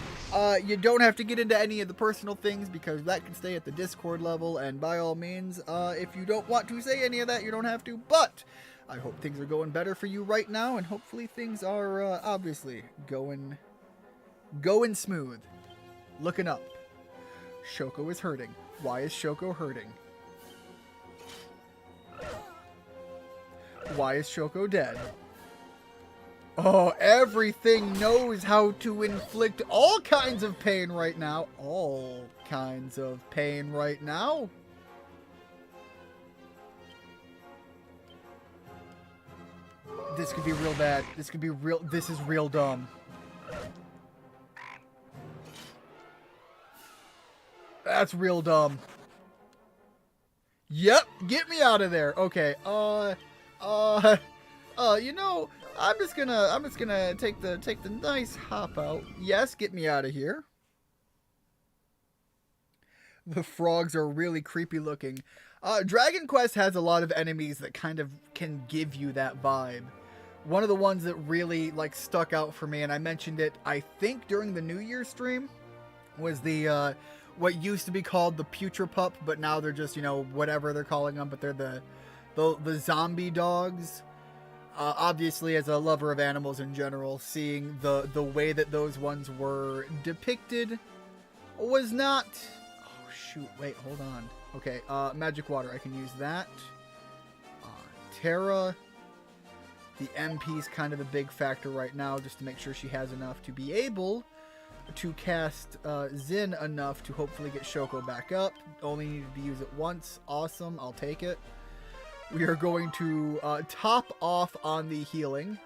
You don't have to get into any of the personal things because that can stay at the Discord level, and by all means, if you don't want to say any of that, you don't have to, but I hope things are going better for you right now, and hopefully things are obviously going smooth. Looking up. Shoko is hurting. Why is Shoko hurting? Why is Shoko dead? Oh, everything knows how to inflict all kinds of pain right now. All kinds of pain right now. This could be real bad. This could be real. This is real dumb. That's real dumb. Yep, get me out of there. Okay. You know, I'm just gonna take the nice hop out. Yes, get me out of here. The frogs are really creepy looking. Dragon Quest has a lot of enemies that kind of can give you that vibe. One of the ones that really like stuck out for me, and I mentioned it, I think during the New Year stream, was the what used to be called the Pup, but now they're just, you know, whatever they're calling them, but they're the zombie dogs. Obviously, as a lover of animals in general, seeing the way that those ones were depicted was not... Oh, shoot. Wait, hold on. Okay, magic water. I can use that. Terra. The MP's kind of a big factor right now, just to make sure she has enough to be able to cast Zin enough to hopefully get Shoko back up. Only needed to use it once. Awesome. I'll take it. We are going to top off on the healing.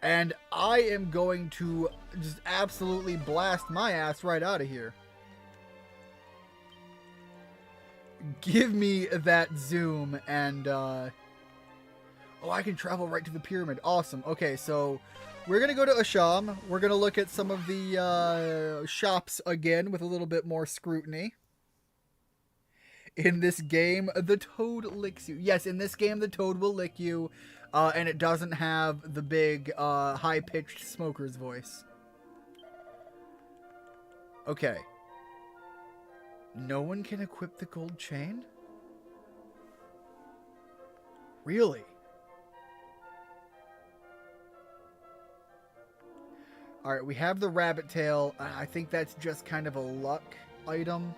And I am going to just absolutely blast my ass right out of here. Give me that zoom and... Oh, I can travel right to the pyramid. Awesome. Okay, so we're going to go to Asham. We're going to look at some of the shops again with a little bit more scrutiny. In this game, the toad licks you. Yes, in this game, the toad will lick you. And it doesn't have the big, high-pitched smoker's voice. Okay. No one can equip the gold chain? Really? Alright, we have the rabbit tail. I think that's just kind of a luck item.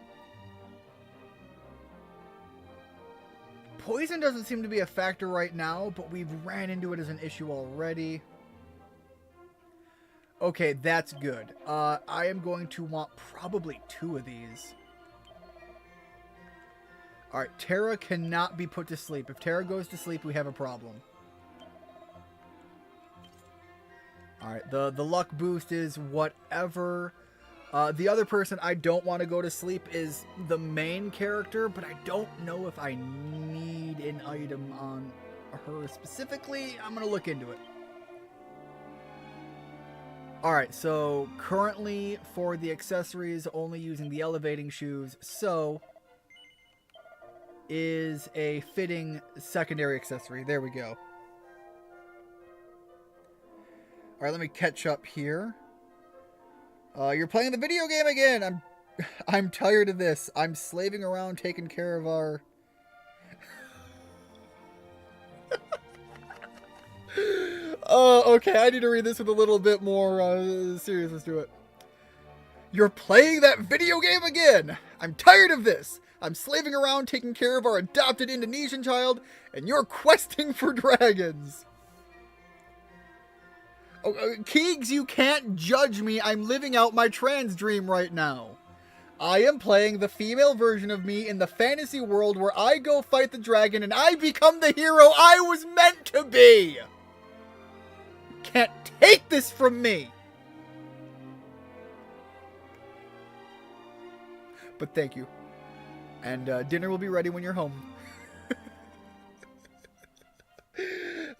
Poison doesn't seem to be a factor right now, but we've ran into it as an issue already. Okay, that's good. I am going to want probably 2 of these. Alright, Terra cannot be put to sleep. If Terra goes to sleep, we have a problem. Alright, the luck boost is whatever. The other person I don't want to go to sleep is the main character, but I don't know if I need an item on her specifically. I'm going to look into it. Alright, so currently for the accessories, only using the elevating shoes, so is a fitting secondary accessory. There we go. Alright, let me catch up here. You're playing the video game again! I'm tired of this. I'm slaving around taking care of our... Oh, okay, I need to read this with a little bit more seriousness to it. You're playing that video game again! I'm tired of this! I'm slaving around taking care of our adopted Indonesian child, and you're questing for dragons! Oh, Keegs, you can't judge me. I'm living out my trans dream right now. I am playing the female version of me in the fantasy world where I go fight the dragon and I become the hero I was meant to be! Can't take this from me! But thank you. And dinner will be ready when you're home.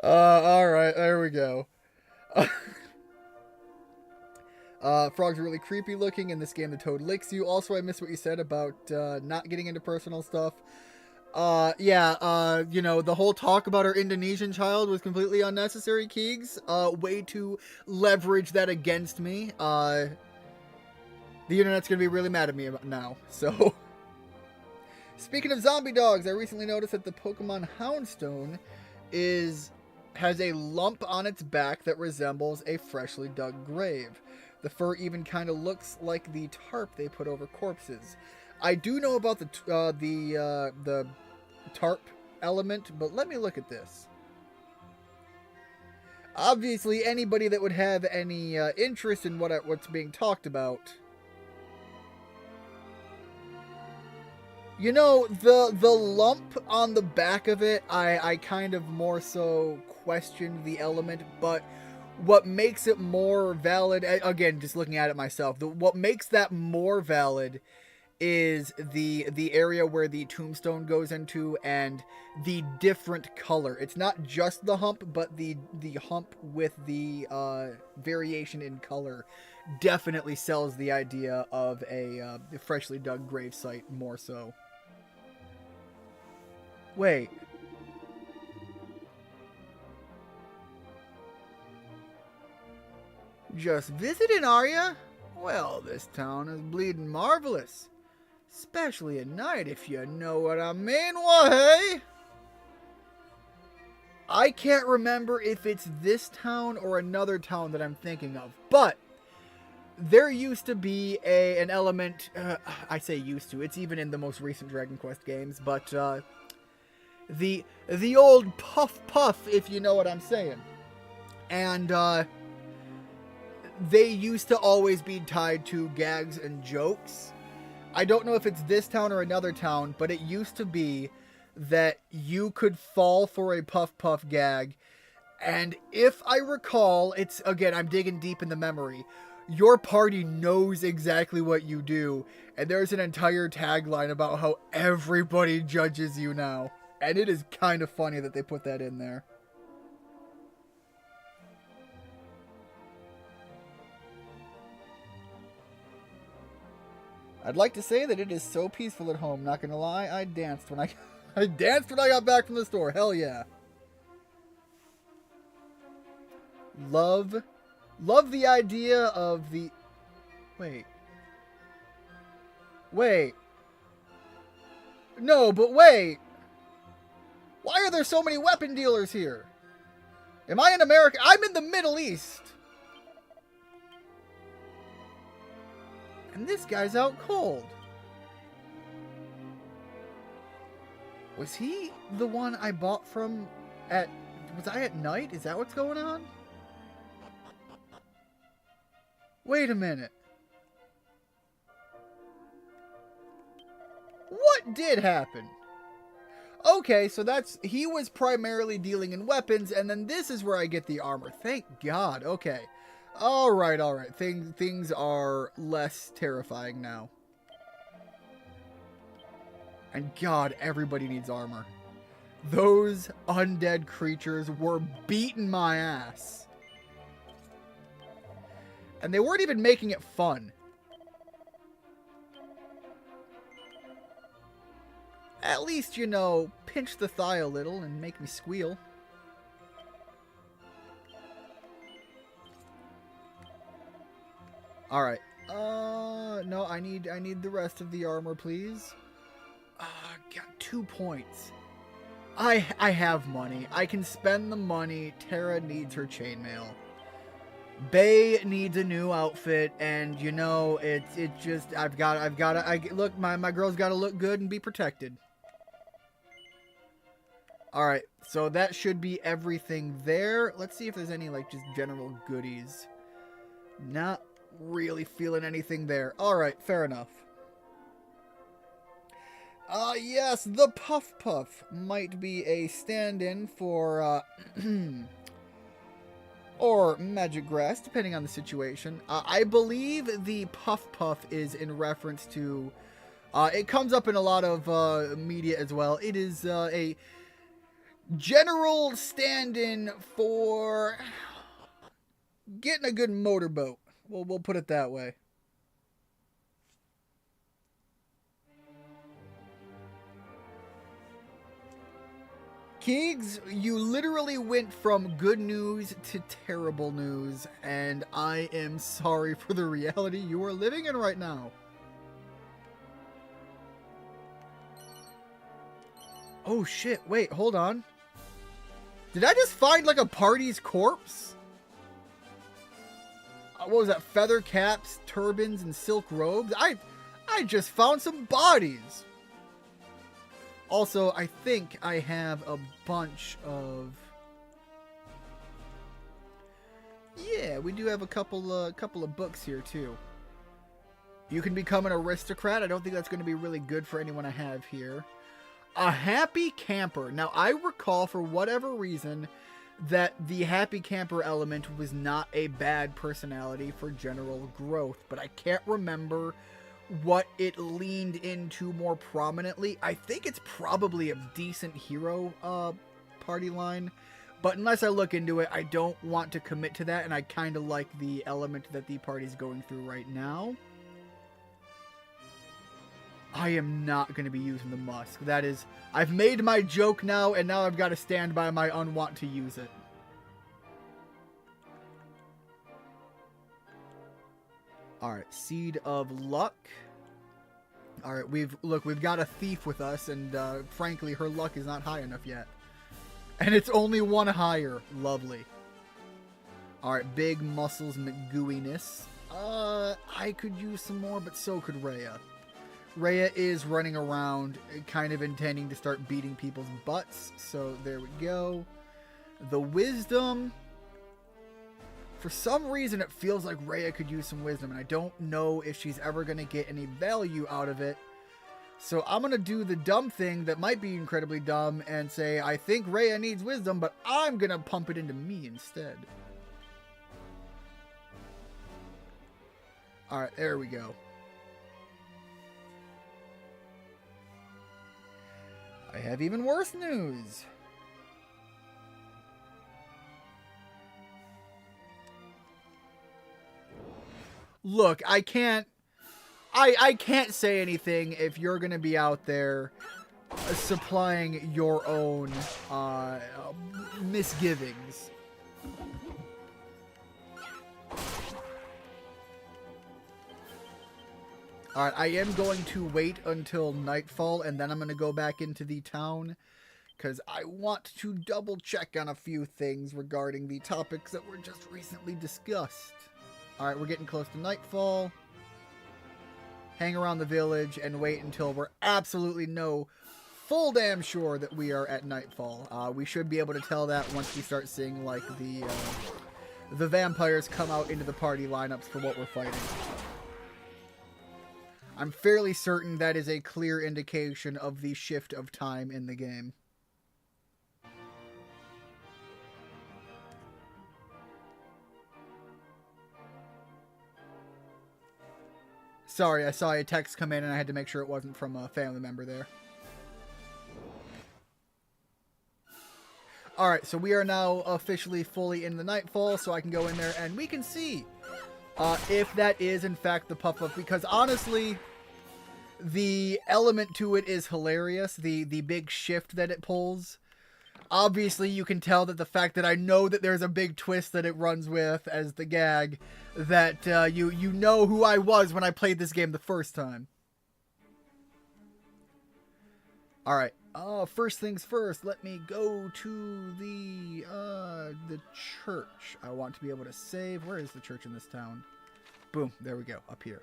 Alright, there we go. Frogs are really creepy looking. In this game, the toad licks you. Also, I missed what you said about not getting into personal stuff. Yeah, you know, the whole talk about our Indonesian child was completely unnecessary, Keegs. Way to leverage that against me. The internet's gonna be really mad at me now, so... Speaking of zombie dogs, I recently noticed that the Pokemon Houndstone has a lump on its back that resembles a freshly dug grave. The fur even kind of looks like the tarp they put over corpses. I do know about the tarp element, but let me look at this. Obviously, anybody that would have any interest in what's being talked about... You know, the lump on the back of it, I kind of more so questioned the element, but what makes it more valid, again, just looking at it myself, what makes that more valid is the area where the tombstone goes into and the different color. It's not just the hump, but the hump with the variation in color definitely sells the idea of a freshly dug gravesite more so. Wait. Just visiting, are ya? Well, this town is bleeding marvelous. Especially at night, if you know what I mean. What, hey? I can't remember if it's this town or another town that I'm thinking of, but there used to be an element, I say used to, it's even in the most recent Dragon Quest games, but the old Puff Puff, if you know what I'm saying. And they used to always be tied to gags and jokes. I don't know if it's this town or another town, but it used to be that you could fall for a Puff Puff gag, and if I recall, it's, again, I'm digging deep in the memory, your party knows exactly what you do, and there's an entire tagline about how everybody judges you now. And it is kind of funny that they put that in there. I'd like to say that it is so peaceful at home. Not gonna lie, I danced when I got back from the store. Hell yeah. Love the idea of the... Wait. No, but wait. Why are there so many weapon dealers here? Am I in America? I'm in the Middle East. And this guy's out cold. Was he the one I bought from at... Was I at night? Is that what's going on? Wait a minute. What did happen? Okay, so that's... He was primarily dealing in weapons, and then this is where I get the armor. Thank God. Okay. Alright. Things are less terrifying now. And God, everybody needs armor. Those undead creatures were beating my ass. And they weren't even making it fun. At least, you know, pinch the thigh a little and make me squeal. Alright. No, I need the rest of the armor, please. Got 2 points. I have money. I can spend the money. Terra needs her chainmail. Bay needs a new outfit, and you know, it just look, my girl's gotta look good and be protected. Alright, so that should be everything there. Let's see if there's any, like, just general goodies. Not really feeling anything there. Alright, fair enough. Yes, the Puff Puff might be a stand-in for, or Magic Grass, depending on the situation. I believe the Puff Puff is in reference to, it comes up in a lot of, media as well. It is, a general stand-in for getting a good motorboat. We'll put it that way. Keegs, you literally went from good news to terrible news, and I am sorry for the reality you are living in right now. Oh shit, wait, hold on. Did I just find like a party's corpse? What was that? Feather caps, turbans, and silk robes? I just found some bodies. Also, I think I have a bunch of... Yeah, we do have a couple of books here, too. You can become an aristocrat. I don't think that's going to be really good for anyone I have here. A happy camper. Now, I recall, for whatever reason, that the happy camper element was not a bad personality for general growth, but I can't remember what it leaned into more prominently. I think it's probably a decent hero party line, but unless I look into it, I don't want to commit to that, and I kind of like the element that the party's going through right now. I am not going to be using the musk. That is, I've made my joke now, and now I've got to stand by my unwant to use it. Alright, Seed of Luck. Alright, we've got a thief with us, and frankly, her luck is not high enough yet. And it's only one higher. Lovely. Alright, Big Muscles McGooiness. I could use some more, but so could Rhea. Rhea is running around, kind of intending to start beating people's butts, so there we go. The Wisdom. For some reason, it feels like Rhea could use some wisdom, and I don't know if she's ever going to get any value out of it. So I'm going to do the dumb thing that might be incredibly dumb and say, I think Rhea needs wisdom, but I'm going to pump it into me instead. Alright, there we go. I have even worse news. Look, I can't say anything if you're going to be out there supplying your own misgivings. Alright, I am going to wait until nightfall, and then I'm going to go back into the town, because I want to double check on a few things regarding the topics that were just recently discussed. Alright, we're getting close to nightfall. Hang around the village and wait until we're absolutely full damn sure that we are at nightfall. We should be able to tell that once we start seeing, like, the vampires come out into the party lineups for what we're fighting. I'm fairly certain that is a clear indication of the shift of time in the game. Sorry, I saw a text come in and I had to make sure it wasn't from a family member there. Alright, so we are now officially fully in the nightfall, so I can go in there and we can see if that is in fact the Puff-Puff, because honestly, the element to it is hilarious, the big shift that it pulls. Obviously, you can tell that the fact that I know that there's a big twist that it runs with as the gag, that you know who I was when I played this game the first time. Alright, first things first, let me go to the church. I want to be able to save. Where is the church in this town? Boom, there we go, up here.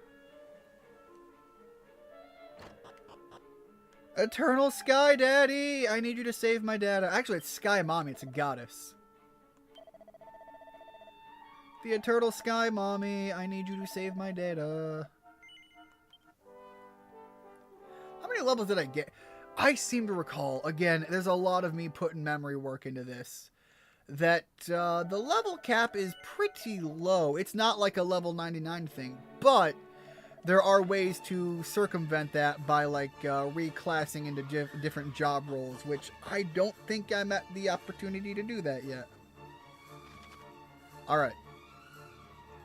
Eternal Sky Daddy, I need you to save my data. Actually, it's Sky Mommy, it's a goddess. The Eternal Sky Mommy, I need you to save my data. How many levels did I get? I seem to recall, again, there's a lot of me putting memory work into this, that the level cap is pretty low. It's not like a level 99 thing, but there are ways to circumvent that by, like, reclassing into different job roles, which I don't think I'm at the opportunity to do that yet. Alright.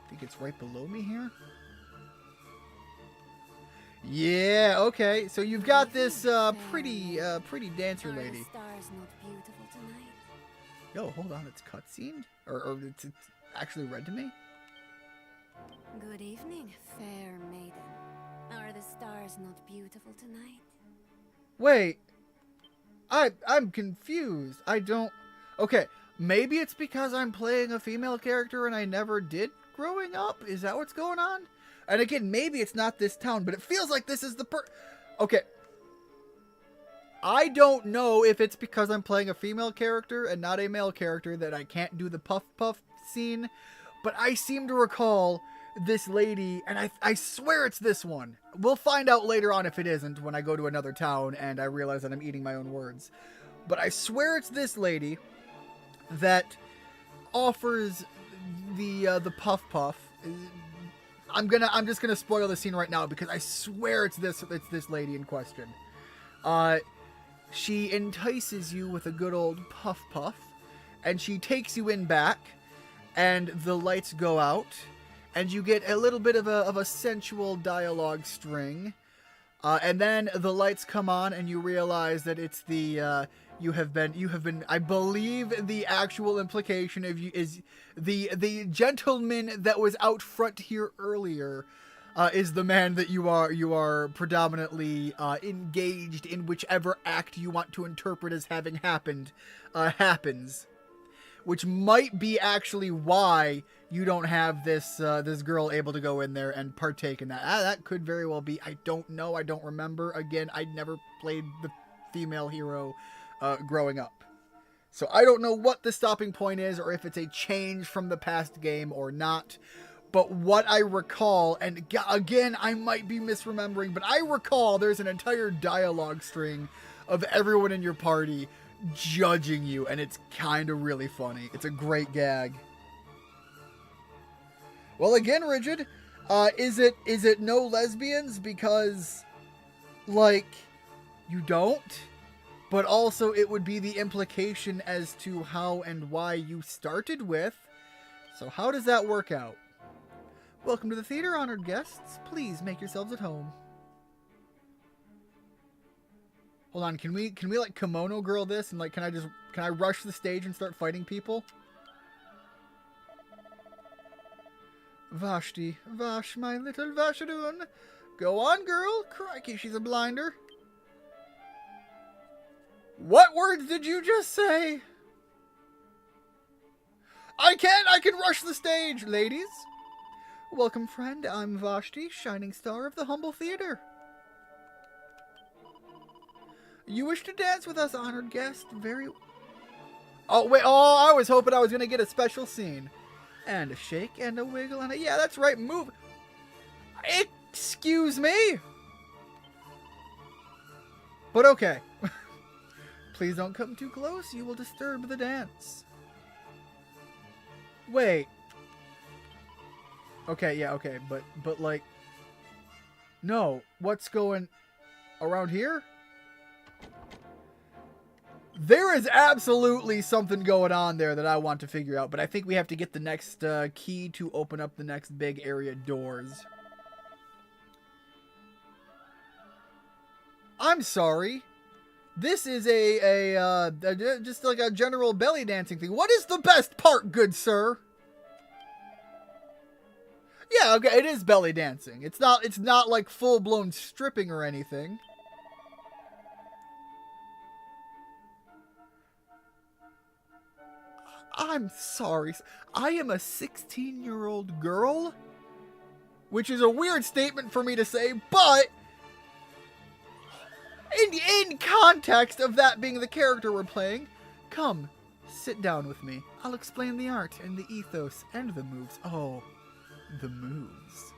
I think it's right below me here. Yeah, okay. So you've got this pretty dancer lady. Yo, hold on. It's cutscened? Or it's actually read to me? Good evening, fair maiden. Are the stars not beautiful tonight? Wait. I'm confused. I don't... Okay, maybe it's because I'm playing a female character and I never did growing up? Is that what's going on? And again, maybe it's not this town, but it feels like this is the Okay. I don't know if it's because I'm playing a female character and not a male character that I can't do the puff scene, but I seem to recall this lady, and I swear it's this one. We'll find out later on if it isn't when I go to another town and I realize that I'm eating my own words. But I swear it's this lady that offers the puff. I'm just gonna spoil the scene right now because I swear it's this lady in question. She entices you with a good old puff, and she takes you in back, and the lights go out, and you get a little bit of a sensual dialogue string, and then the lights come on, and you realize that it's you have been. I believe the actual implication of you is the gentleman that was out front here earlier is the man that you are predominantly engaged in, whichever act you want to interpret as having happened happens, which might be actually why you don't have this girl able to go in there and partake in that. That could very well be. I don't know. I don't remember. Again, I never played the female hero growing up. So I don't know what the stopping point is or if it's a change from the past game or not. But what I recall, and again, I might be misremembering, but I recall there's an entire dialogue string of everyone in your party judging you, and it's kind of really funny. It's a great gag. Well, again, Rigid, is it no lesbians because, like, you don't? But also it would be the implication as to how and why you started with. So how does that work out? Welcome to the theater, honored guests. Please make yourselves at home. Hold on, can we like kimono girl this and like can I rush the stage and start fighting people? Vashti, Vash, my little Vashadun, Go on, girl. Crikey, she's a blinder. What words did you just say? I can rush the stage, ladies. Welcome, friend. I'm Vashti, shining star of the humble theater. You wish to dance with us, honored guest? Very... Oh, wait. Oh, I was hoping I was going to get a special scene. And a shake and a wiggle and a... Yeah, that's right. Move. Excuse me? But okay. Please don't come too close. You will disturb the dance. Wait. Okay, yeah, okay. But like... No. What's going... around here? There is absolutely something going on there that I want to figure out, but I think we have to get the next key to open up the next big area doors. I'm sorry. This is just like a general belly dancing thing. What is the best part, good sir? Yeah, okay, it is belly dancing. It's not like full-blown stripping or anything. I'm sorry. I am a 16-year-old girl? Which is a weird statement for me to say, but in context of that being the character we're playing, come, sit down with me. I'll explain the art and the ethos and the moves. Oh, the moves.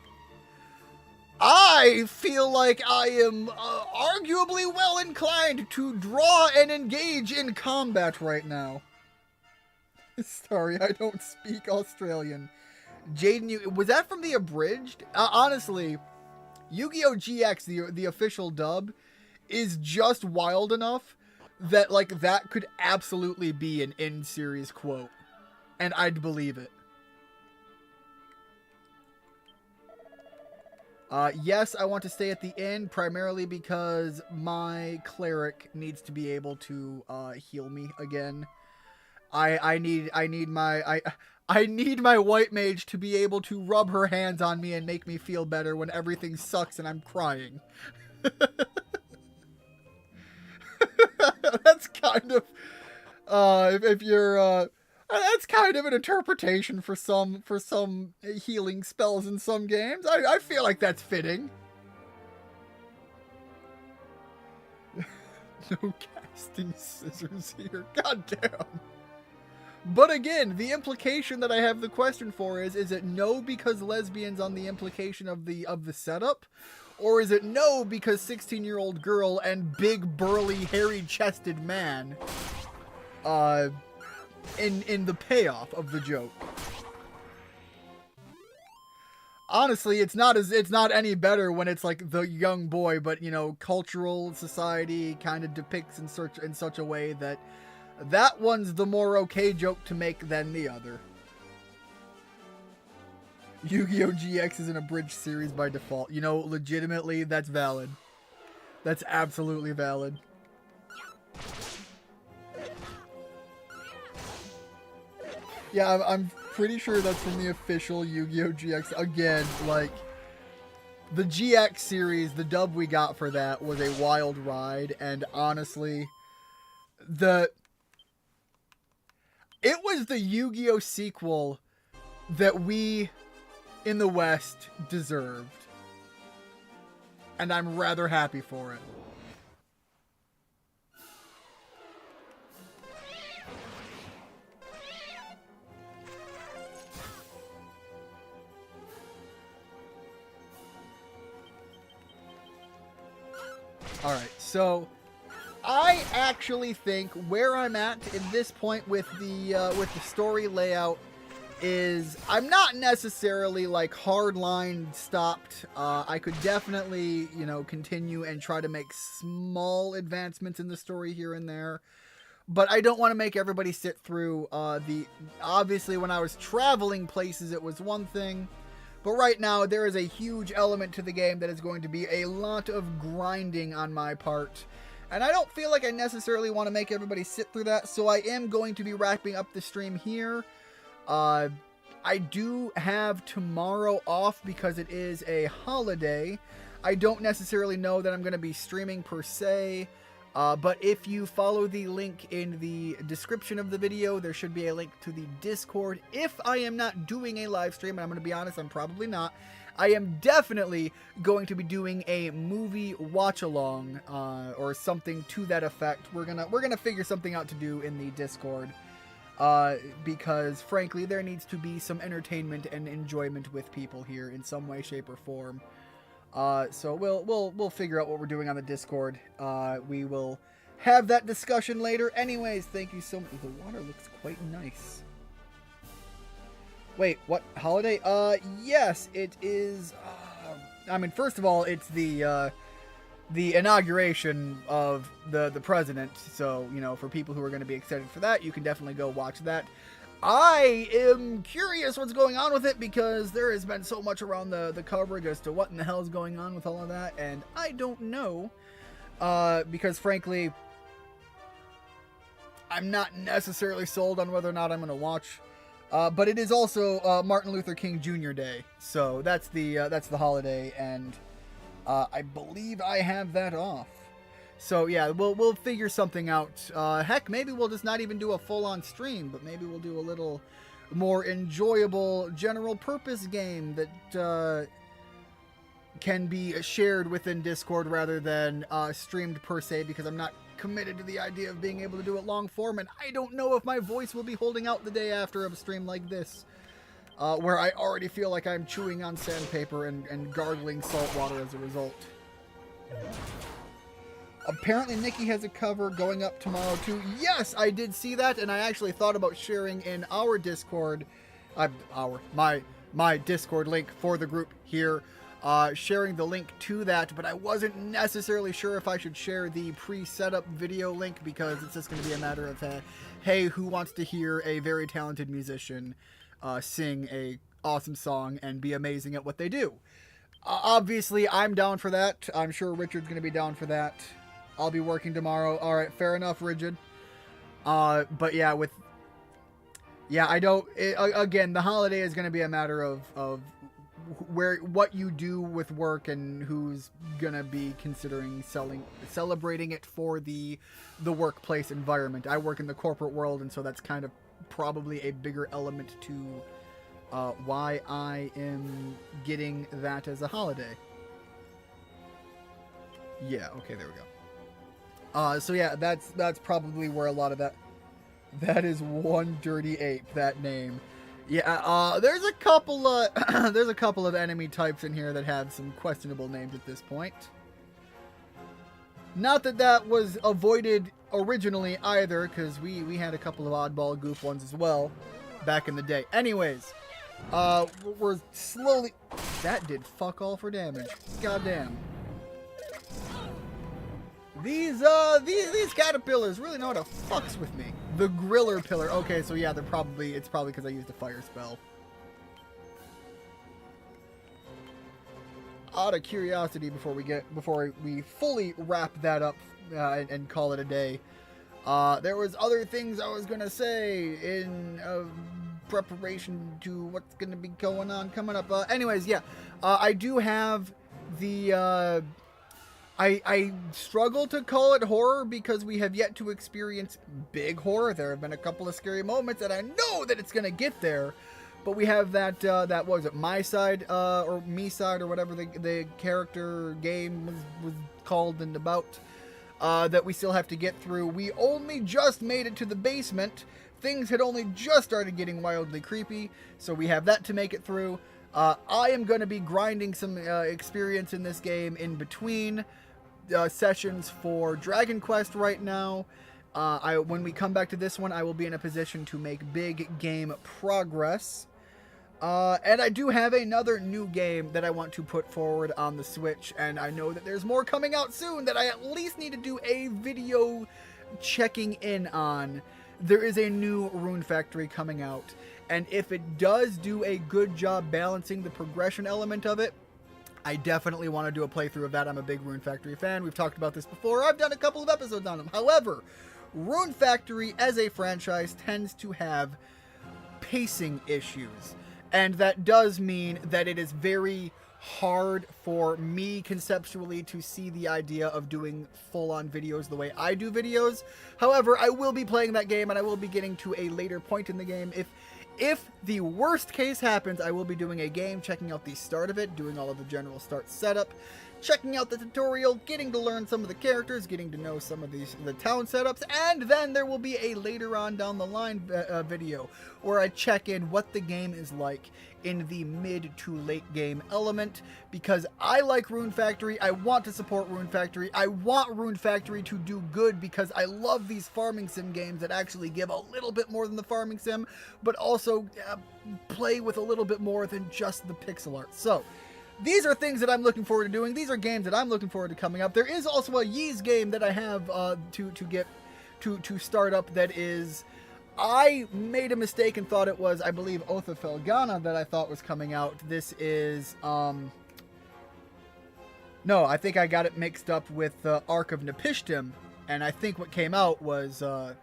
I feel like I am arguably well inclined to draw and engage in combat right now. Sorry, I don't speak Australian. Jaden, was that from the abridged? Honestly, Yu-Gi-Oh! GX, the official dub, is just wild enough that, like, that could absolutely be an in-series quote. And I'd believe it. Yes, I want to stay at the inn, primarily because my cleric needs to be able to heal me again. I need my white mage to be able to rub her hands on me and make me feel better when everything sucks and I'm crying. That's kind of if you're that's kind of an interpretation for some healing spells in some games. I feel like that's fitting. No casting scissors here. God damn. But again, the implication that I have the question for is it no because lesbians on the implication of the setup? Or is it no because 16-year-old girl and big, burly, hairy-chested man in the payoff of the joke? Honestly, it's not any better when it's like the young boy, but you know, cultural society kind of depicts in such a way that that one's the more okay joke to make than the other. Yu-Gi-Oh! GX is an abridged series by default. You know, legitimately, that's valid. That's absolutely valid. Yeah, I'm pretty sure that's from the official Yu-Gi-Oh! GX. Again, like, the GX series, the dub we got for that was a wild ride, and honestly, it was the Yu-Gi-Oh! Sequel that we, in the West, deserved. And I'm rather happy for it. Alright, so I actually think where I'm at this point with the story layout is I'm not necessarily like hardline stopped. I could definitely, you know, continue and try to make small advancements in the story here and there. But I don't want to make everybody sit through obviously when I was traveling places it was one thing. But right now, there is a huge element to the game that is going to be a lot of grinding on my part. And I don't feel like I necessarily want to make everybody sit through that, so I am going to be wrapping up the stream here. I do have tomorrow off because it is a holiday. I don't necessarily know that I'm going to be streaming per se, but if you follow the link in the description of the video, there should be a link to the Discord. If I am not doing a live stream, and I'm going to be honest, I'm probably not, I am definitely going to be doing a movie watch-along, or something to that effect. We're gonna figure something out to do in the Discord, because frankly, there needs to be some entertainment and enjoyment with people here in some way, shape, or form. So we'll figure out what we're doing on the Discord. We will have that discussion later. Anyways, thank you so much. The water looks quite nice. Wait, what holiday? Yes, it is. I mean, first of all, it's the inauguration of the president. So, you know, for people who are going to be excited for that, you can definitely go watch that. I am curious what's going on with it because there has been so much around the coverage as to what in the hell is going on with all of that, and I don't know. Because frankly, I'm not necessarily sold on whether or not I'm going to watch. But it is also Martin Luther King Jr. Day, so that's the holiday, and I believe I have that off. So yeah, we'll figure something out. Heck, maybe we'll just not even do a full-on stream, but maybe we'll do a little more enjoyable general-purpose game that can be shared within Discord rather than streamed per se, because I'm not committed to the idea of being able to do it long form, and I don't know if my voice will be holding out the day after a stream like this, where I already feel like I'm chewing on sandpaper and gargling salt water as a result. Apparently Nikki has a cover going up tomorrow too. Yes, I did see that, and I actually thought about sharing in our Discord, my Discord link for the group here, sharing the link to that, but I wasn't necessarily sure if I should share the pre-setup video link because it's just going to be a matter of, hey, who wants to hear a very talented musician sing a awesome song and be amazing at what they do? Obviously, I'm down for that. I'm sure Richard's going to be down for that. I'll be working tomorrow. All right, fair enough, Richard. But yeah, again, the holiday is going to be a matter of what you do with work and who's gonna be considering celebrating it for the workplace environment. I work in the corporate world, and so that's kind of probably a bigger element to why I am getting that as a holiday. Yeah, okay, there we go. So yeah, that's probably where a lot of that is One Dirty Ape, that name. Yeah, there's a couple of enemy types in here that have some questionable names at this point. Not that was avoided originally either, because we had a couple of oddball goof ones as well back in the day. Anyways, we're slowly... That did fuck all for damage. Goddamn. These caterpillars really know how to fucks with me. The griller pillar. Okay, so yeah, it's probably because I used a fire spell. Out of curiosity, before we fully wrap that up and call it a day, there was other things I was gonna say in preparation to what's gonna be coming up. Anyways, yeah, I do have the. I struggle to call it horror because we have yet to experience big horror. There have been a couple of scary moments, and I know that it's gonna get there. But we have that what was it, My Side, or Me Side, or whatever the character game was called and about, that we still have to get through. We only just made it to the basement. Things had only just started getting wildly creepy, so we have that to make it through. I am going to be grinding some experience in this game in between sessions for Dragon Quest right now. When we come back to this one, I will be in a position to make big game progress. And I do have another new game that I want to put forward on the Switch, and I know that there's more coming out soon that I at least need to do a video checking in on. There is a new Rune Factory coming out, and if it does do a good job balancing the progression element of it, I definitely want to do a playthrough of that. I'm a big Rune Factory fan. We've talked about this before. I've done a couple of episodes on them. However, Rune Factory as a franchise tends to have pacing issues. And that does mean that it is very hard for me conceptually to see the idea of doing full-on videos the way I do videos. However, I will be playing that game, and I will be getting to a later point in the game. If the worst case happens, I will be doing a game, checking out the start of it, doing all of the general start setup, checking out the tutorial, getting to learn some of the characters, getting to know some of the town setups, and then there will be a later on down the line video where I check in what the game is like in the mid to late game element, because I like Rune Factory. I want to support Rune Factory. I want Rune Factory to do good because I love these farming sim games that actually give a little bit more than the farming sim, but also play with a little bit more than just the pixel art. So these are things that I'm looking forward to doing. These are games that I'm looking forward to coming up. There is also a Ys game that I have to start up that is... I made a mistake and thought it was, I believe, Oath of Felghana that I thought was coming out. This is, no, I think I got it mixed up with Ark of Napishtim, and I think what came out was Oath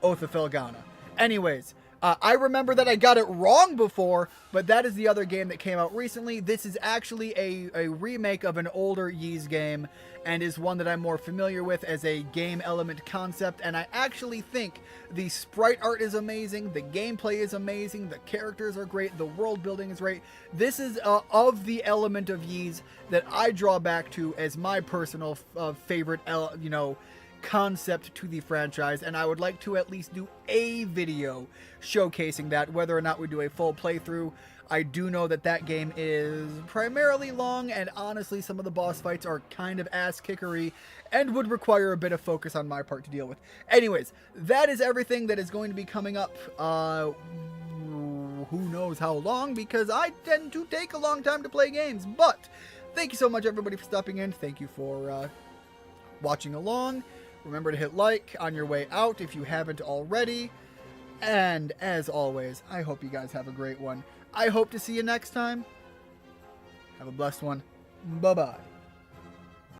of Felghana. Anyways, I remember that I got it wrong before, but that is the other game that came out recently. This is actually a remake of an older Ys game, and is one that I'm more familiar with as a game element concept, and I actually think the sprite art is amazing, the gameplay is amazing, the characters are great, the world building is great. This is of the element of Ys that I draw back to as my personal favorite, concept to the franchise, and I would like to at least do a video showcasing that. Whether or not we do a full playthrough, I do know that that game is primarily long, and honestly some of the boss fights are kind of ass-kickery and would require a bit of focus on my part to deal with. Anyways, that is everything that is going to be coming up. Who knows how long, because I tend to take a long time to play games. But thank you so much, everybody, for stopping in. Thank you for watching along. Remember to hit like on your way out if you haven't already. And as always, I hope you guys have a great one. I hope to see you next time. Have a blessed one. Bye-bye.